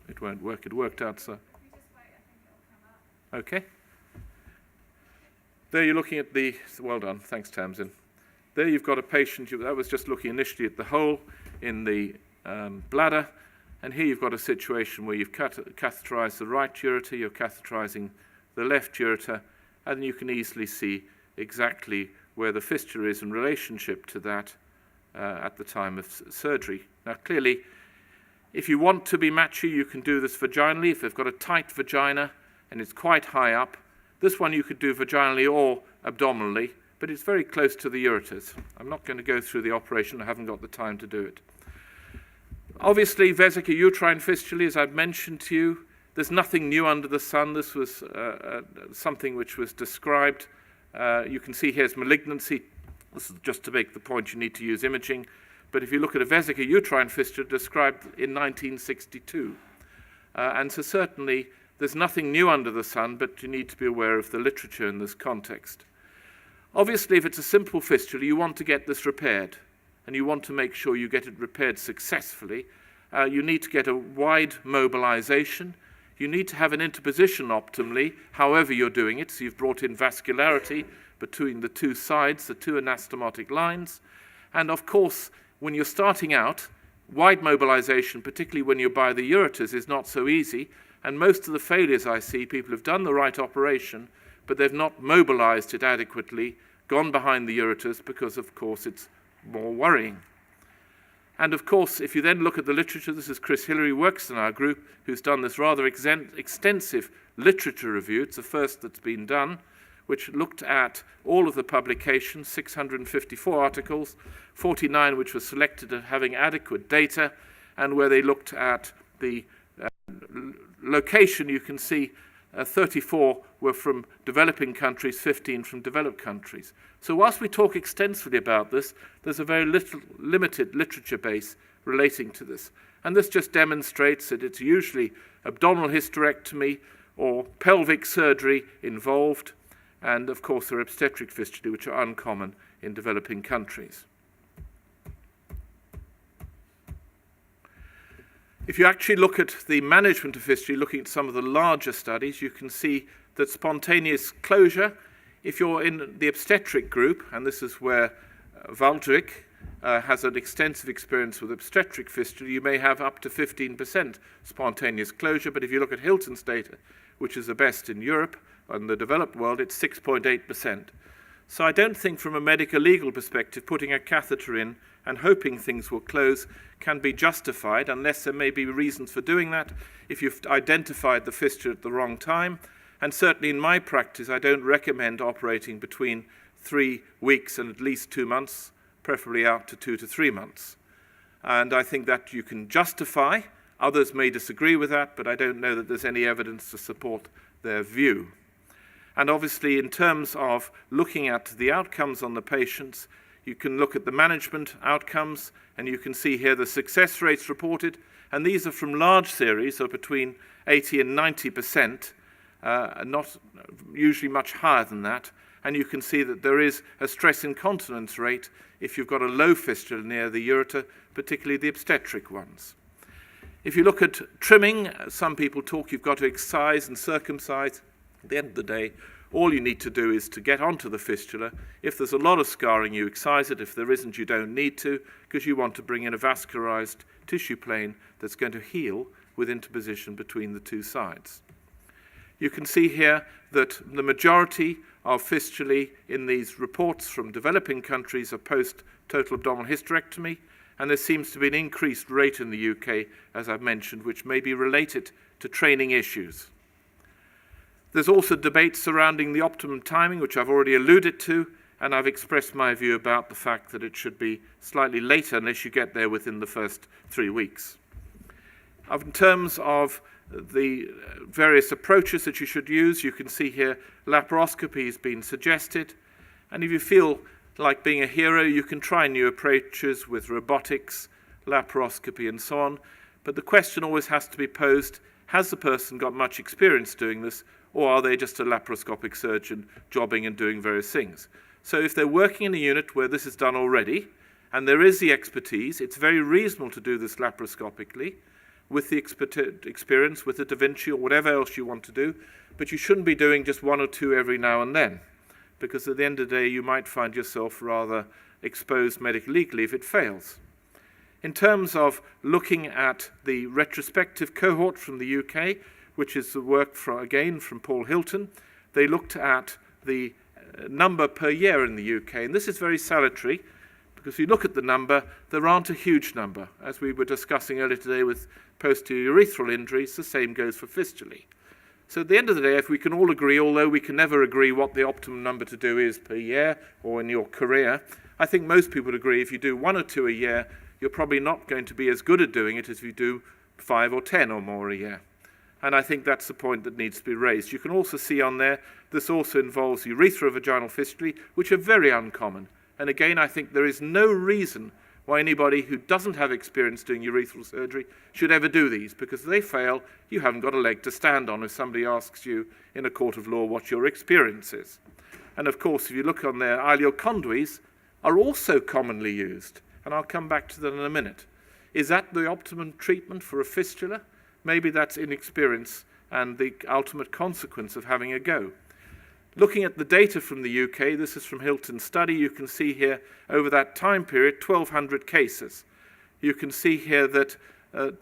It won't work. It worked out, so. Okay. There you're looking at the, well done, thanks Tamsin. There you've got a patient, that was just looking initially at the hole in the bladder, and here you've got a situation where you've catheterized the right ureter, you're catheterizing the left ureter, and you can easily see exactly where the fistula is in relationship to that at the time of surgery. Now clearly, if you want to be matchy, you can do this vaginally. If they've got a tight vagina and it's quite high up, this one you could do vaginally or abdominally, but it's very close to the ureters. I'm not going to go through the operation. I haven't got the time to do it. Obviously, vesicouterine fistulae, as I've mentioned to you, there's nothing new under the sun. This was something which was described. You can see here's malignancy. This is just to make the point you need to use imaging. But if you look at a vesicouterine fistula described in 1962, and so certainly there's nothing new under the sun, but you need to be aware of the literature in this context. Obviously, if it's a simple fistula, you want to get this repaired, and you want to make sure you get it repaired successfully. You need to get a wide mobilization. You need to have an interposition optimally, however you're doing it. So you've brought in vascularity between the two sides, the two anastomotic lines. And of course, when you're starting out, wide mobilization, particularly when you're by the ureters, is not so easy. And most of the failures I see, people have done the right operation, but they've not mobilized it adequately, gone behind the ureters, because of course it's more worrying. And of course, if you then look at the literature, this is Chris Hillary, works in our group, who's done this rather extensive literature review. It's the first that's been done, which looked at all of the publications, 654 articles, 49 which were selected as having adequate data, and where they looked at the location. You can see 34 were from developing countries, 15 from developed countries. So whilst we talk extensively about this, there's a very limited literature base relating to this. And this just demonstrates that it's usually abdominal hysterectomy or pelvic surgery involved, and of course there are obstetric fistulae, which are uncommon in developing countries. If you actually look at the management of fistulae, looking at some of the larger studies, you can see that spontaneous closure, if you're in the obstetric group, and this is where Valdrick has an extensive experience with obstetric fistula, you may have up to 15% spontaneous closure, but if you look at Hilton's data, which is the best in Europe and the developed world, it's 6.8%. So I don't think from a medical legal perspective, putting a catheter in and hoping things will close can be justified, unless there may be reasons for doing that if you've identified the fistula at the wrong time. And certainly in my practice, I don't recommend operating between 3 weeks and at least 2 months, preferably out to 2 to 3 months. And I think that you can justify. Others may disagree with that, but I don't know that there's any evidence to support their view. And obviously, in terms of looking at the outcomes on the patients, you can look at the management outcomes, and you can see here the success rates reported. And these are from large series, so between 80 and 90%, not usually much higher than that. And you can see that there is a stress incontinence rate if you've got a low fistula near the ureter, particularly the obstetric ones. If you look at trimming, some people talk you've got to excise and circumcise. At the end of the day, all you need to do is to get onto the fistula. If there's a lot of scarring, you excise it. If there isn't, you don't need to, because you want to bring in a vascularized tissue plane that's going to heal with interposition between the two sides. You can see here that the majority of fistulae in these reports from developing countries are post-total abdominal hysterectomy, and there seems to be an increased rate in the UK, as I've mentioned, which may be related to training issues. There's also debate surrounding the optimum timing, which I've already alluded to, and I've expressed my view about the fact that it should be slightly later unless you get there within the first 3 weeks. In terms of the various approaches that you should use, you can see here laparoscopy has been suggested, and if you feel like being a hero, you can try new approaches with robotics, laparoscopy, and so on, but the question always has to be posed, has the person got much experience doing this, or are they just a laparoscopic surgeon jobbing and doing various things? So if they're working in a unit where this is done already, and there is the expertise, it's very reasonable to do this laparoscopically with the experience, with the Da Vinci or whatever else you want to do, but you shouldn't be doing just 1 or 2 every now and then, because at the end of the day, you might find yourself rather exposed medically if it fails. In terms of looking at the retrospective cohort from the UK, which is the work again from Paul Hilton, they looked at the number per year in the UK, and this is very salutary, because if you look at the number, there aren't a huge number. As we were discussing earlier today with posterior urethral injuries, the same goes for fistulae. So at the end of the day, if we can all agree, although we can never agree what the optimum number to do is per year or in your career, I think most people would agree if you do 1 or 2 a year, you're probably not going to be as good at doing it as if you do 5 or 10 or more a year. And I think that's the point that needs to be raised. You can also see on there, this also involves urethrovaginal fistulae, which are very uncommon. And again, I think there is no reason why anybody who doesn't have experience doing urethral surgery should ever do these, because if they fail, you haven't got a leg to stand on if somebody asks you in a court of law what your experience is. And of course, if you look on there, ileocondyles are also commonly used, and I'll come back to that in a minute. Is that the optimum treatment for a fistula? Maybe that's inexperience and the ultimate consequence of having a go. Looking at the data from the UK, this is from Hilton's study, you can see here over that time period 1,200 cases. You can see here that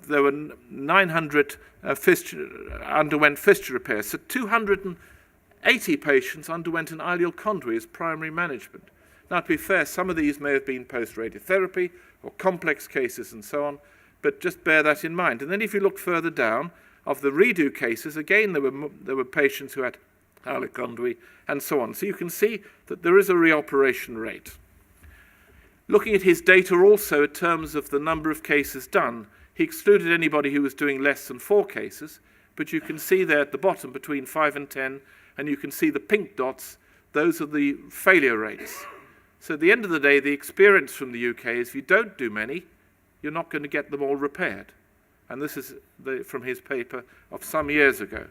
there were 900 underwent fistula repairs, so 280 patients underwent an ileocondyly as primary management. Now, to be fair, some of these may have been post-radiotherapy or complex cases and so on, but just bear that in mind. And then if you look further down, of the redo cases, again, there were patients who had ileocondyly and so on. So you can see that there is a reoperation rate. Looking at his data also in terms of the number of cases done, he excluded anybody who was doing less than 4 cases, but you can see there at the bottom between 5 and 10, and you can see the pink dots, those are the failure rates. So at the end of the day, the experience from the UK is if you don't do many, you're not going to get them all repaired. And this is from his paper of some years ago.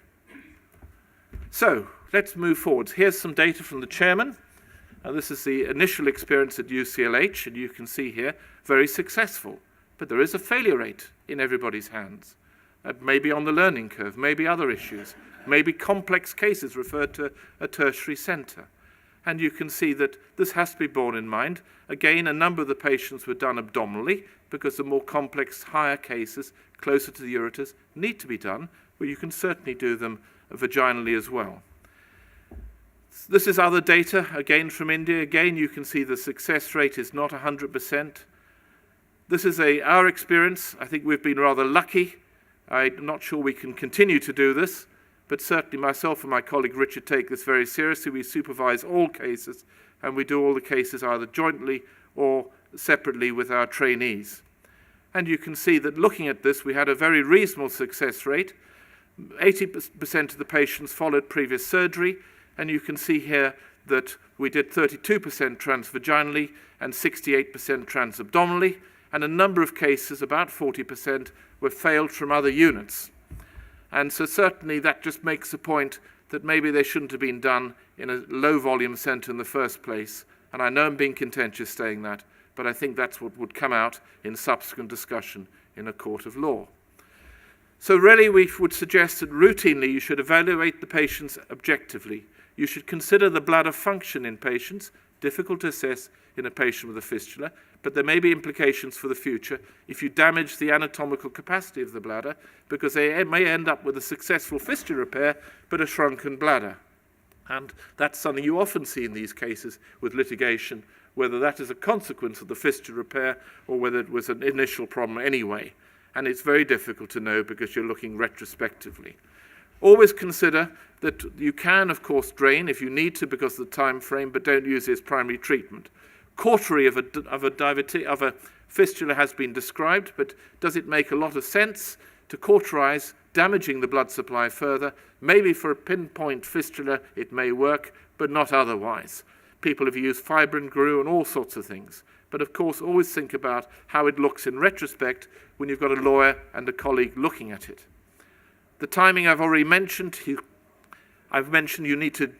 So let's move forward. Here's some data from the chairman. This is the initial experience at UCLH, and you can see here, very successful. But there is a failure rate in everybody's hands. Maybe on the learning curve, maybe other issues, maybe complex cases referred to a tertiary centre. And you can see that this has to be borne in mind. Again, a number of the patients were done abdominally because the more complex, higher cases, closer to the ureters, need to be done, but you can certainly do them vaginally as well. This is other data, again from India. Again, you can see the success rate is not 100%. This is our experience. I think we've been rather lucky. I'm not sure we can continue to do this, but certainly myself and my colleague Richard take this very seriously. We supervise all cases, and we do all the cases either jointly or separately with our trainees. And you can see that looking at this, we had a very reasonable success rate. 80% of the patients followed previous surgery, and you can see here that we did 32% transvaginally and 68% transabdominally, and a number of cases, about 40%, were failed from other units. And so certainly that just makes the point that maybe they shouldn't have been done in a low-volume centre in the first place. And I know I'm being contentious saying that, but I think that's what would come out in subsequent discussion in a court of law. So really we would suggest that routinely you should evaluate the patients objectively. You should consider the bladder function in patients, difficult to assess in a patient with a fistula, but there may be implications for the future if you damage the anatomical capacity of the bladder, because they may end up with a successful fistula repair, but a shrunken bladder. And that's something you often see in these cases with litigation, whether that is a consequence of the fistula repair or whether it was an initial problem anyway. And it's very difficult to know because you're looking retrospectively. Always consider that you can, of course, drain if you need to because of the time frame, but don't use it as primary treatment. Cautery of a fistula has been described, but does it make a lot of sense to cauterize, damaging the blood supply further? Maybe for a pinpoint fistula it may work, but not otherwise. People have used fibrin glue and all sorts of things. But of course, always think about how it looks in retrospect when you've got a lawyer and a colleague looking at it. The timing I've already mentioned. I've mentioned you need to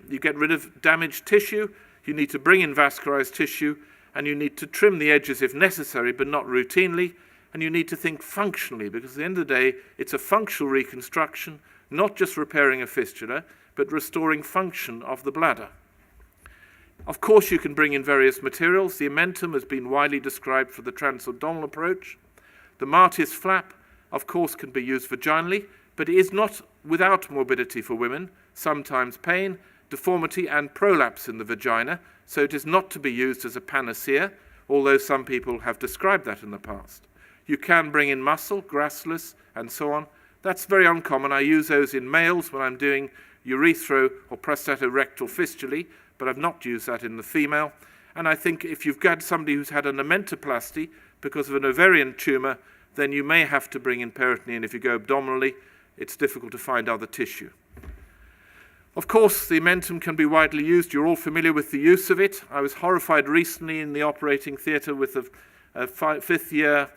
you get rid of damaged tissue, you need to bring in vascularized tissue, and you need to trim the edges if necessary, but not routinely, and you need to think functionally, because at the end of the day, it's a functional reconstruction, not just repairing a fistula, but restoring function of the bladder. Of course, you can bring in various materials. The Amentum has been widely described for the transabdominal approach. The Martis flap, of course, can be used vaginally, but it is not without morbidity for women, sometimes pain, deformity, and prolapse in the vagina, so it is not to be used as a panacea, although some people have described that in the past. You can bring in muscle, gracilis, and so on. That's very uncommon. I use those in males when I'm doing urethro or prostatorectal fistulae, but I've not used that in the female. And I think if you've got somebody who's had an omentoplasty because of an ovarian tumour, then you may have to bring in peritoneum. If you go abdominally, it's difficult to find other tissue. Of course, the omentum can be widely used. You're all familiar with the use of it. I was horrified recently in the operating theatre with a fifth-year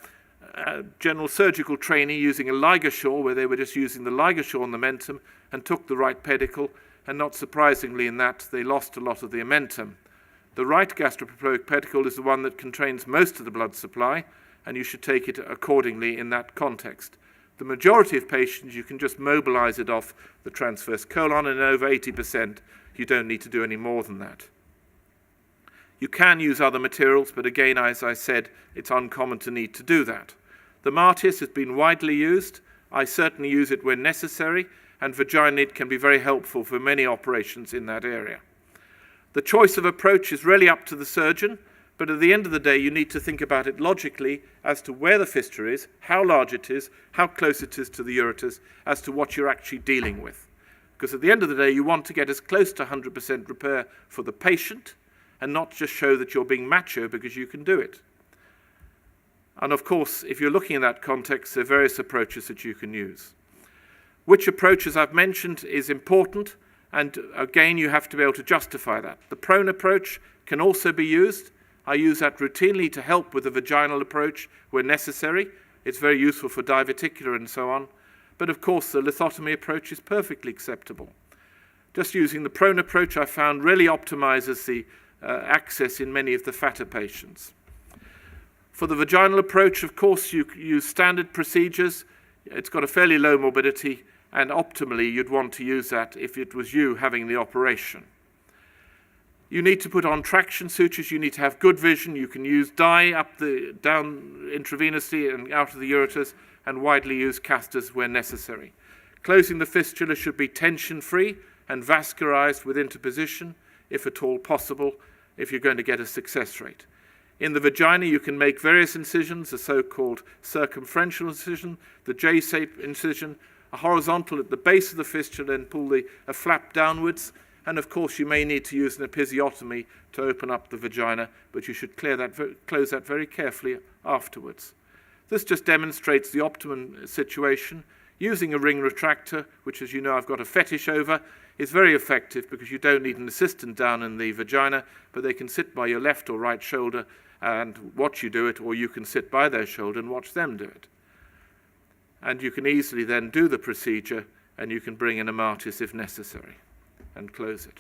general surgical trainee using a ligashore, where they were just using the ligashore on the omentum and took the right pedicle, and not surprisingly in that, they lost a lot of the omentum. The right gastropropoic pedicle is the one that contains most of the blood supply, and you should take it accordingly in that context. The majority of patients, you can just mobilize it off the transverse colon, and over 80%, you don't need to do any more than that. You can use other materials, but again, as I said, it's uncommon to need to do that. The Martis has been widely used. I certainly use it when necessary, and Vaginate can be very helpful for many operations in that area. The choice of approach is really up to the surgeon, but at the end of the day, you need to think about it logically as to where the fistula is, how large it is, how close it is to the ureters, as to what you're actually dealing with. Because at the end of the day, you want to get as close to 100% repair for the patient, and not just show that you're being macho because you can do it. And of course, if you're looking in that context, there are various approaches that you can use. Which approach, as I've mentioned, is important, and again, you have to be able to justify that. The prone approach can also be used. I use that routinely to help with the vaginal approach where necessary. It's very useful for diverticular and so on. But of course, the lithotomy approach is perfectly acceptable. Just using the prone approach, I found, really optimizes the access in many of the fatter patients. For the vaginal approach, of course, you use standard procedures. It's got a fairly low morbidity, and optimally, you'd want to use that if it was you having the operation. You need to put on traction sutures. You need to have good vision. You can use dye down intravenously and out of the ureters, and widely use casters where necessary. Closing the fistula should be tension-free and vascularized with interposition, if at all possible, if you're going to get a success rate. In the vagina, you can make various incisions, a so-called circumferential incision, the J-shaped incision, a horizontal at the base of the fistula, and pull a flap downwards. And of course, you may need to use an episiotomy to open up the vagina, but you should close that very carefully afterwards. This just demonstrates the optimum situation. Using a ring retractor, which, as you know, I've got a fetish over, is very effective because you don't need an assistant down in the vagina, but they can sit by your left or right shoulder and watch you do it, or you can sit by their shoulder and watch them do it. And you can easily then do the procedure, and you can bring in a Martis if necessary and close it.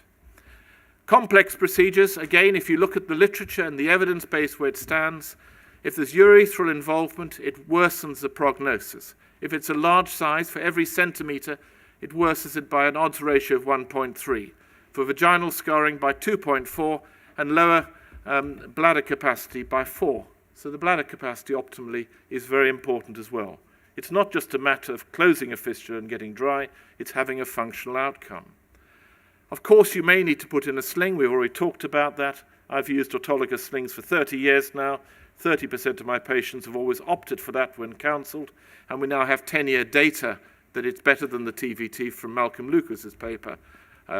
Complex procedures, again, if you look at the literature and the evidence base where it stands, if there's urethral involvement, it worsens the prognosis. If it's a large size, for every centimetre, it worsens it by an odds ratio of 1.3. For vaginal scarring by 2.4, and lower bladder capacity by 4. So the bladder capacity optimally is very important as well. It's not just a matter of closing a fistula and getting dry, it's having a functional outcome. Of course, you may need to put in a sling. We've already talked about that. I've used autologous slings for 30 years now. 30% of my patients have always opted for that when counselled, and we now have 10-year data that it's better than the TVT from Malcolm Lucas's paper.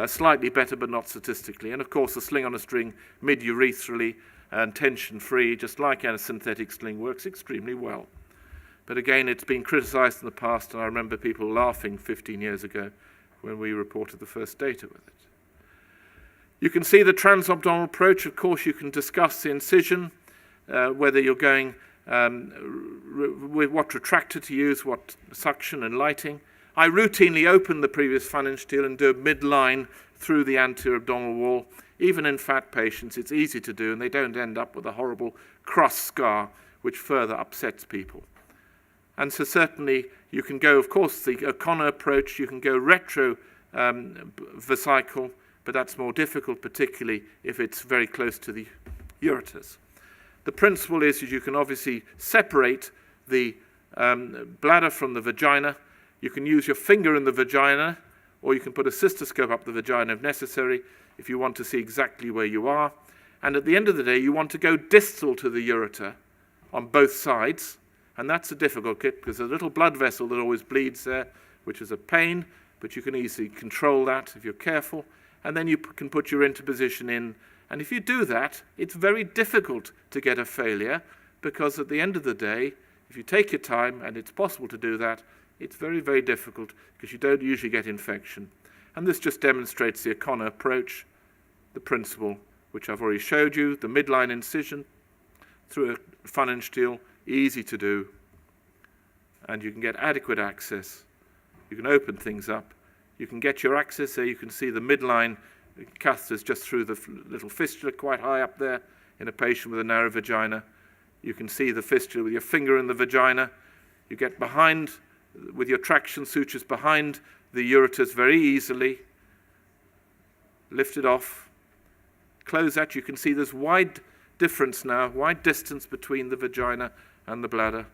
Slightly better, but not statistically. And of course, the sling on a string, mid-urethral and tension-free, just like a synthetic sling, works extremely well. But again, it's been criticised in the past, and I remember people laughing 15 years ago when we reported the first data with it. You can see the transabdominal approach. Of course, you can discuss the incision, whether you're going with what retractor to use, what suction and lighting. I routinely open the previous phalangeal and do a midline through the anterior abdominal wall. Even in fat patients, it's easy to do, and they don't end up with a horrible crust scar, which further upsets people. And so certainly you can go, of course, the O'Connor approach, you can go retro vesicle, but that's more difficult, particularly if it's very close to the ureters. The principle is you can obviously separate the bladder from the vagina. You can use your finger in the vagina, or you can put a cystoscope up the vagina if necessary, if you want to see exactly where you are. And at the end of the day, you want to go distal to the ureter on both sides. And that's a difficult bit because there's a little blood vessel that always bleeds there, which is a pain, but you can easily control that if you're careful. And then you can put your interposition in And if you do that, it's very difficult to get a failure, because at the end of the day, if you take your time, and it's possible to do that, it's very, very difficult because you don't usually get infection. And this just demonstrates the equina approach, the principle which I've already showed you, the midline incision through a Pfannenstiel, easy to do, and you can get adequate access. You can open things up. You can get your access there. You can see the midline catheters just through the little fistula quite high up there in a patient with a narrow vagina. You can see the fistula with your finger in the vagina. You get behind with your traction sutures behind the ureters very easily. Lift it off. Close that. You can see there's wide difference now, wide distance between the vagina and the bladder.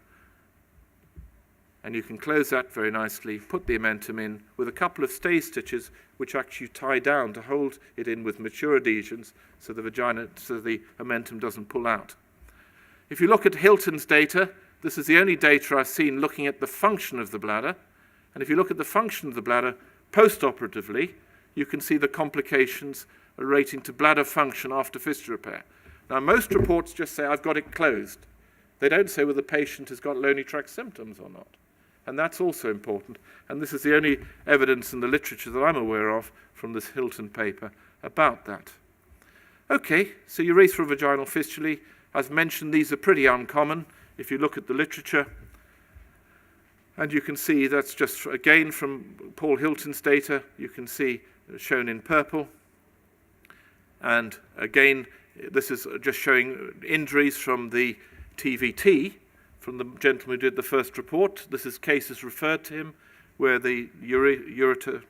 And you can close that very nicely, put the omentum in with a couple of stay stitches which actually tie down to hold it in with mature adhesions so the omentum doesn't pull out. If you look at Hilton's data, this is the only data I've seen looking at the function of the bladder. And if you look at the function of the bladder post-operatively, you can see the complications relating to bladder function after fistula repair. Now, most reports just say, I've got it closed. They don't say whether the patient has got lower tract symptoms or not. And that's also important. And this is the only evidence in the literature that I'm aware of from this Hilton paper about that. Okay, so urethrovaginal fistulae, as mentioned, these are pretty uncommon if you look at the literature. And you can see that's just, again, from Paul Hilton's data. You can see shown in purple. And again, this is just showing injuries from the TVT, from the gentleman who did the first report. This is cases referred to him where the urethra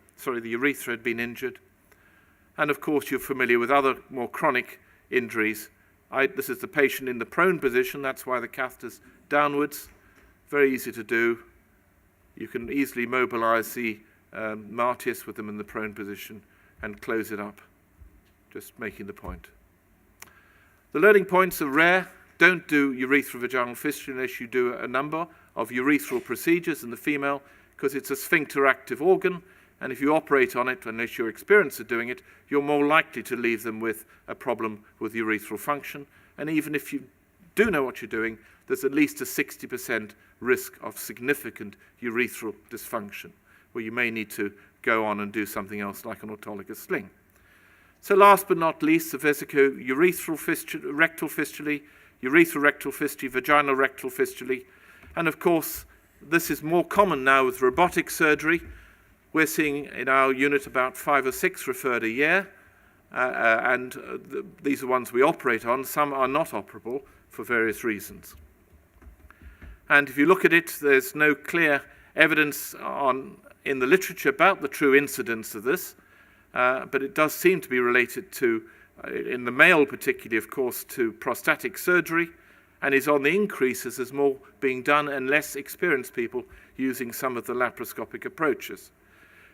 had been injured. And of course, you're familiar with other more chronic injuries. This is the patient in the prone position. That's why the catheter's downwards. Very easy to do. You can easily mobilize the Martius with them in the prone position and close it up. Just making the point. The learning points are rare. Don't do urethrovaginal fistula unless you do a number of urethral procedures in the female, because it's a sphincter-active organ, and if you operate on it, unless you're experienced at doing it, you're more likely to leave them with a problem with urethral function. And even if you do know what you're doing, there's at least a 60% risk of significant urethral dysfunction, where you may need to go on and do something else like an autologous sling. So last but not least, the vesico-urethral fistula, rectal fistulae, urethrorectal fistulae, vaginal rectal fistulae. And of course, this is more common now with robotic surgery. We're seeing in our unit about 5 or 6 referred a year. These are ones we operate on. Some are not operable for various reasons. And if you look at it, there's no clear evidence in the literature about the true incidence of this. But it does seem to be related to, in the male particularly, of course, to prostatic surgery, and is on the increase as there's more being done and less experienced people using some of the laparoscopic approaches.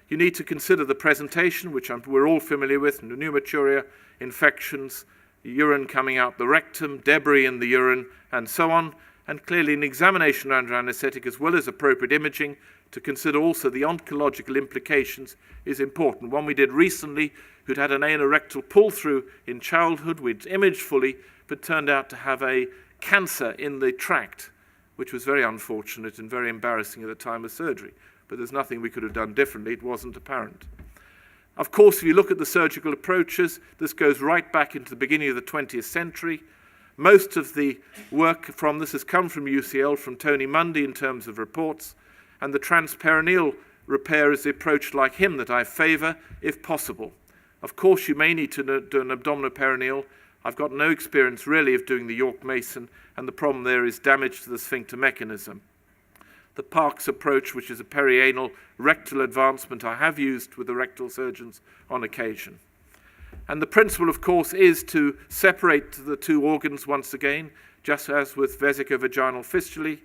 You need to consider the presentation, which we're all familiar with, pneumaturia, infections, urine coming out the rectum, debris in the urine, and so on. And clearly an examination under anaesthetic, as well as appropriate imaging, to consider also the oncological implications is important. One we did recently, who'd had an anorectal pull-through in childhood, we'd imaged fully, but turned out to have a cancer in the tract, which was very unfortunate and very embarrassing at the time of surgery. But there's nothing we could have done differently. It wasn't apparent. Of course, if you look at the surgical approaches, this goes right back into the beginning of the 20th century. Most of the work from this has come from UCL, from Tony Mundy in terms of reports, and the transperineal repair is the approach like him that I favour, if possible. Of course, you may need to do an abdominoperineal. I've got no experience really of doing the York Mason, and the problem there is damage to the sphincter mechanism. The Parkes approach, which is a perianal rectal advancement, I have used with the rectal surgeons on occasion. And the principle, of course, is to separate the two organs once again, just as with vesicovaginal fistulae,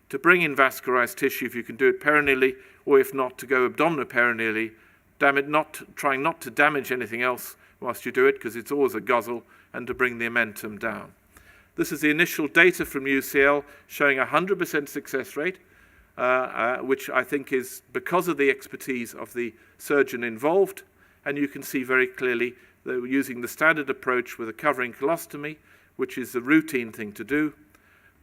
to bring in vascularized tissue if you can do it perineally, or if not, to go abdominoperineally, trying not to damage anything else whilst you do it, because it's always a guzzle, and to bring the omentum down. This is the initial data from UCL showing a 100% success rate, which I think is because of the expertise of the surgeon involved, and you can see very clearly They were using the standard approach with a covering colostomy, which is the routine thing to do.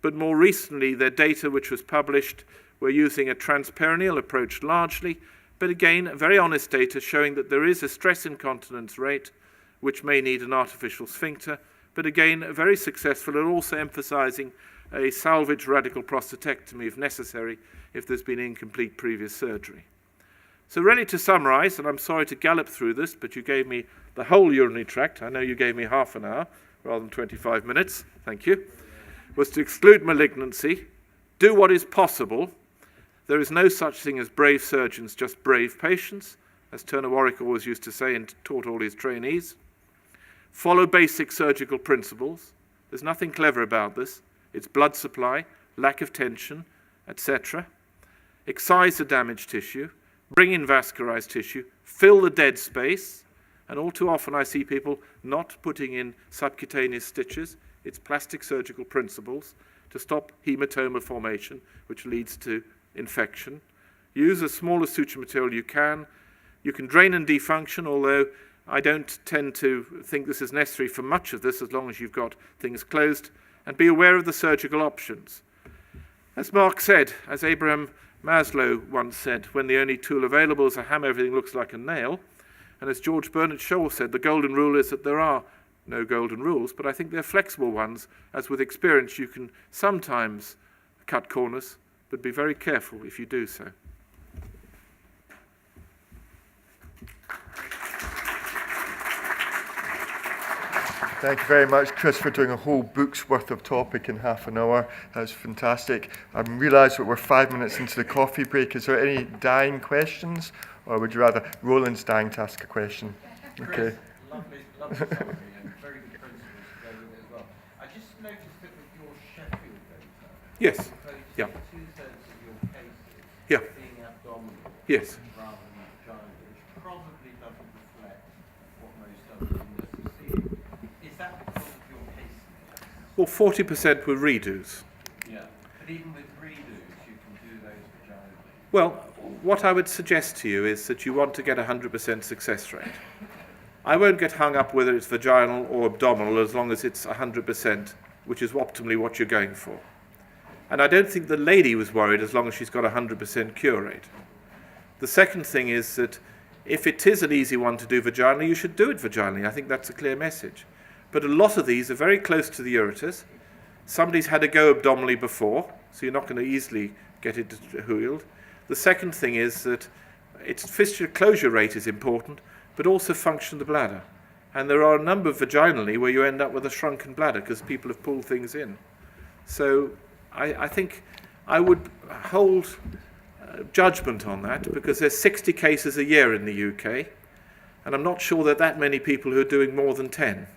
But more recently, their data, which was published, were using a transperineal approach largely, but again, very honest data showing that there is a stress incontinence rate, which may need an artificial sphincter, but again, very successful, and also emphasizing a salvage radical prostatectomy if necessary, if there's been incomplete previous surgery. So really to summarize, and I'm sorry to gallop through this, but you gave me the whole urinary tract. I know you gave me half an hour rather than 25 minutes. Thank you. Was to exclude malignancy, do what is possible. There is no such thing as brave surgeons, just brave patients, as Turner Warwick always used to say and taught all his trainees. Follow basic surgical principles. There's nothing clever about this. It's blood supply, lack of tension, etc. Excise the damaged tissue, bring in vascularized tissue, fill the dead space, and all too often I see people not putting in subcutaneous stitches. It's plastic surgical principles to stop hematoma formation, which leads to infection. Use as small a suture material you can. You can drain and defunction, although I don't tend to think this is necessary for much of this as long as you've got things closed, and be aware of the surgical options. As Mark said, as Abraham Maslow once said, when the only tool available is a hammer, everything looks like a nail. And as George Bernard Shaw said, the golden rule is that there are no golden rules, but I think they're flexible ones. As with experience, you can sometimes cut corners, but be very careful if you do so. Thank you very much, Chris, for doing a whole book's worth of topic in half an hour. That was fantastic. I realise that we're 5 minutes into the coffee break. Is there any dying questions? Or would you rather Roland's dying to ask a question? Chris, Okay. lovely summary and very good principles to go with it as well. I just noticed that with your Sheffield data, Yes. Yeah. 2/3 of your cases Yeah. being abdominal Yes. rather than vaginal, which probably doesn't reflect what most other universities see. Is that because of your case mix? Well, 40% were redos. Yeah. But even with redos, you can do those vaginally. Well, what I would suggest to you is that you want to get 100% success rate. I won't get hung up whether it's vaginal or abdominal as long as it's 100%, which is optimally what you're going for. And I don't think the lady was worried as long as she's got 100% cure rate. The second thing is that if it is an easy one to do vaginally, you should do it vaginally. I think that's a clear message. But a lot of these are very close to the ureters. Somebody's had a go abdominally before, so you're not going to easily get it healed. The second thing is that its fistula closure rate is important, but also function of the bladder. And there are a number of vaginally where you end up with a shrunken bladder because people have pulled things in. So I think I would hold judgment on that because there's 60 cases a year in the UK, and I'm not sure that many people who are doing more than 10.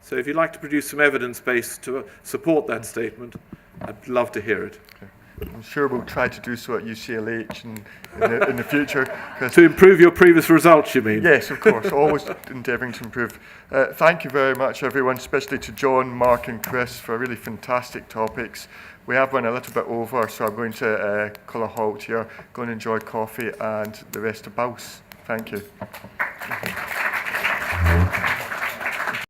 So if you'd like to produce some evidence base to support that statement, I'd love to hear it. Okay. I'm sure we'll try to do so at UCLH in the future. To improve your previous results, you mean? Yes, of course, always endeavouring to improve. Thank you very much, everyone, especially to John, Mark and Chris for really fantastic topics. We have run a little bit over, so I'm going to call a halt here, go and enjoy coffee and the rest of BAUS. Thank you.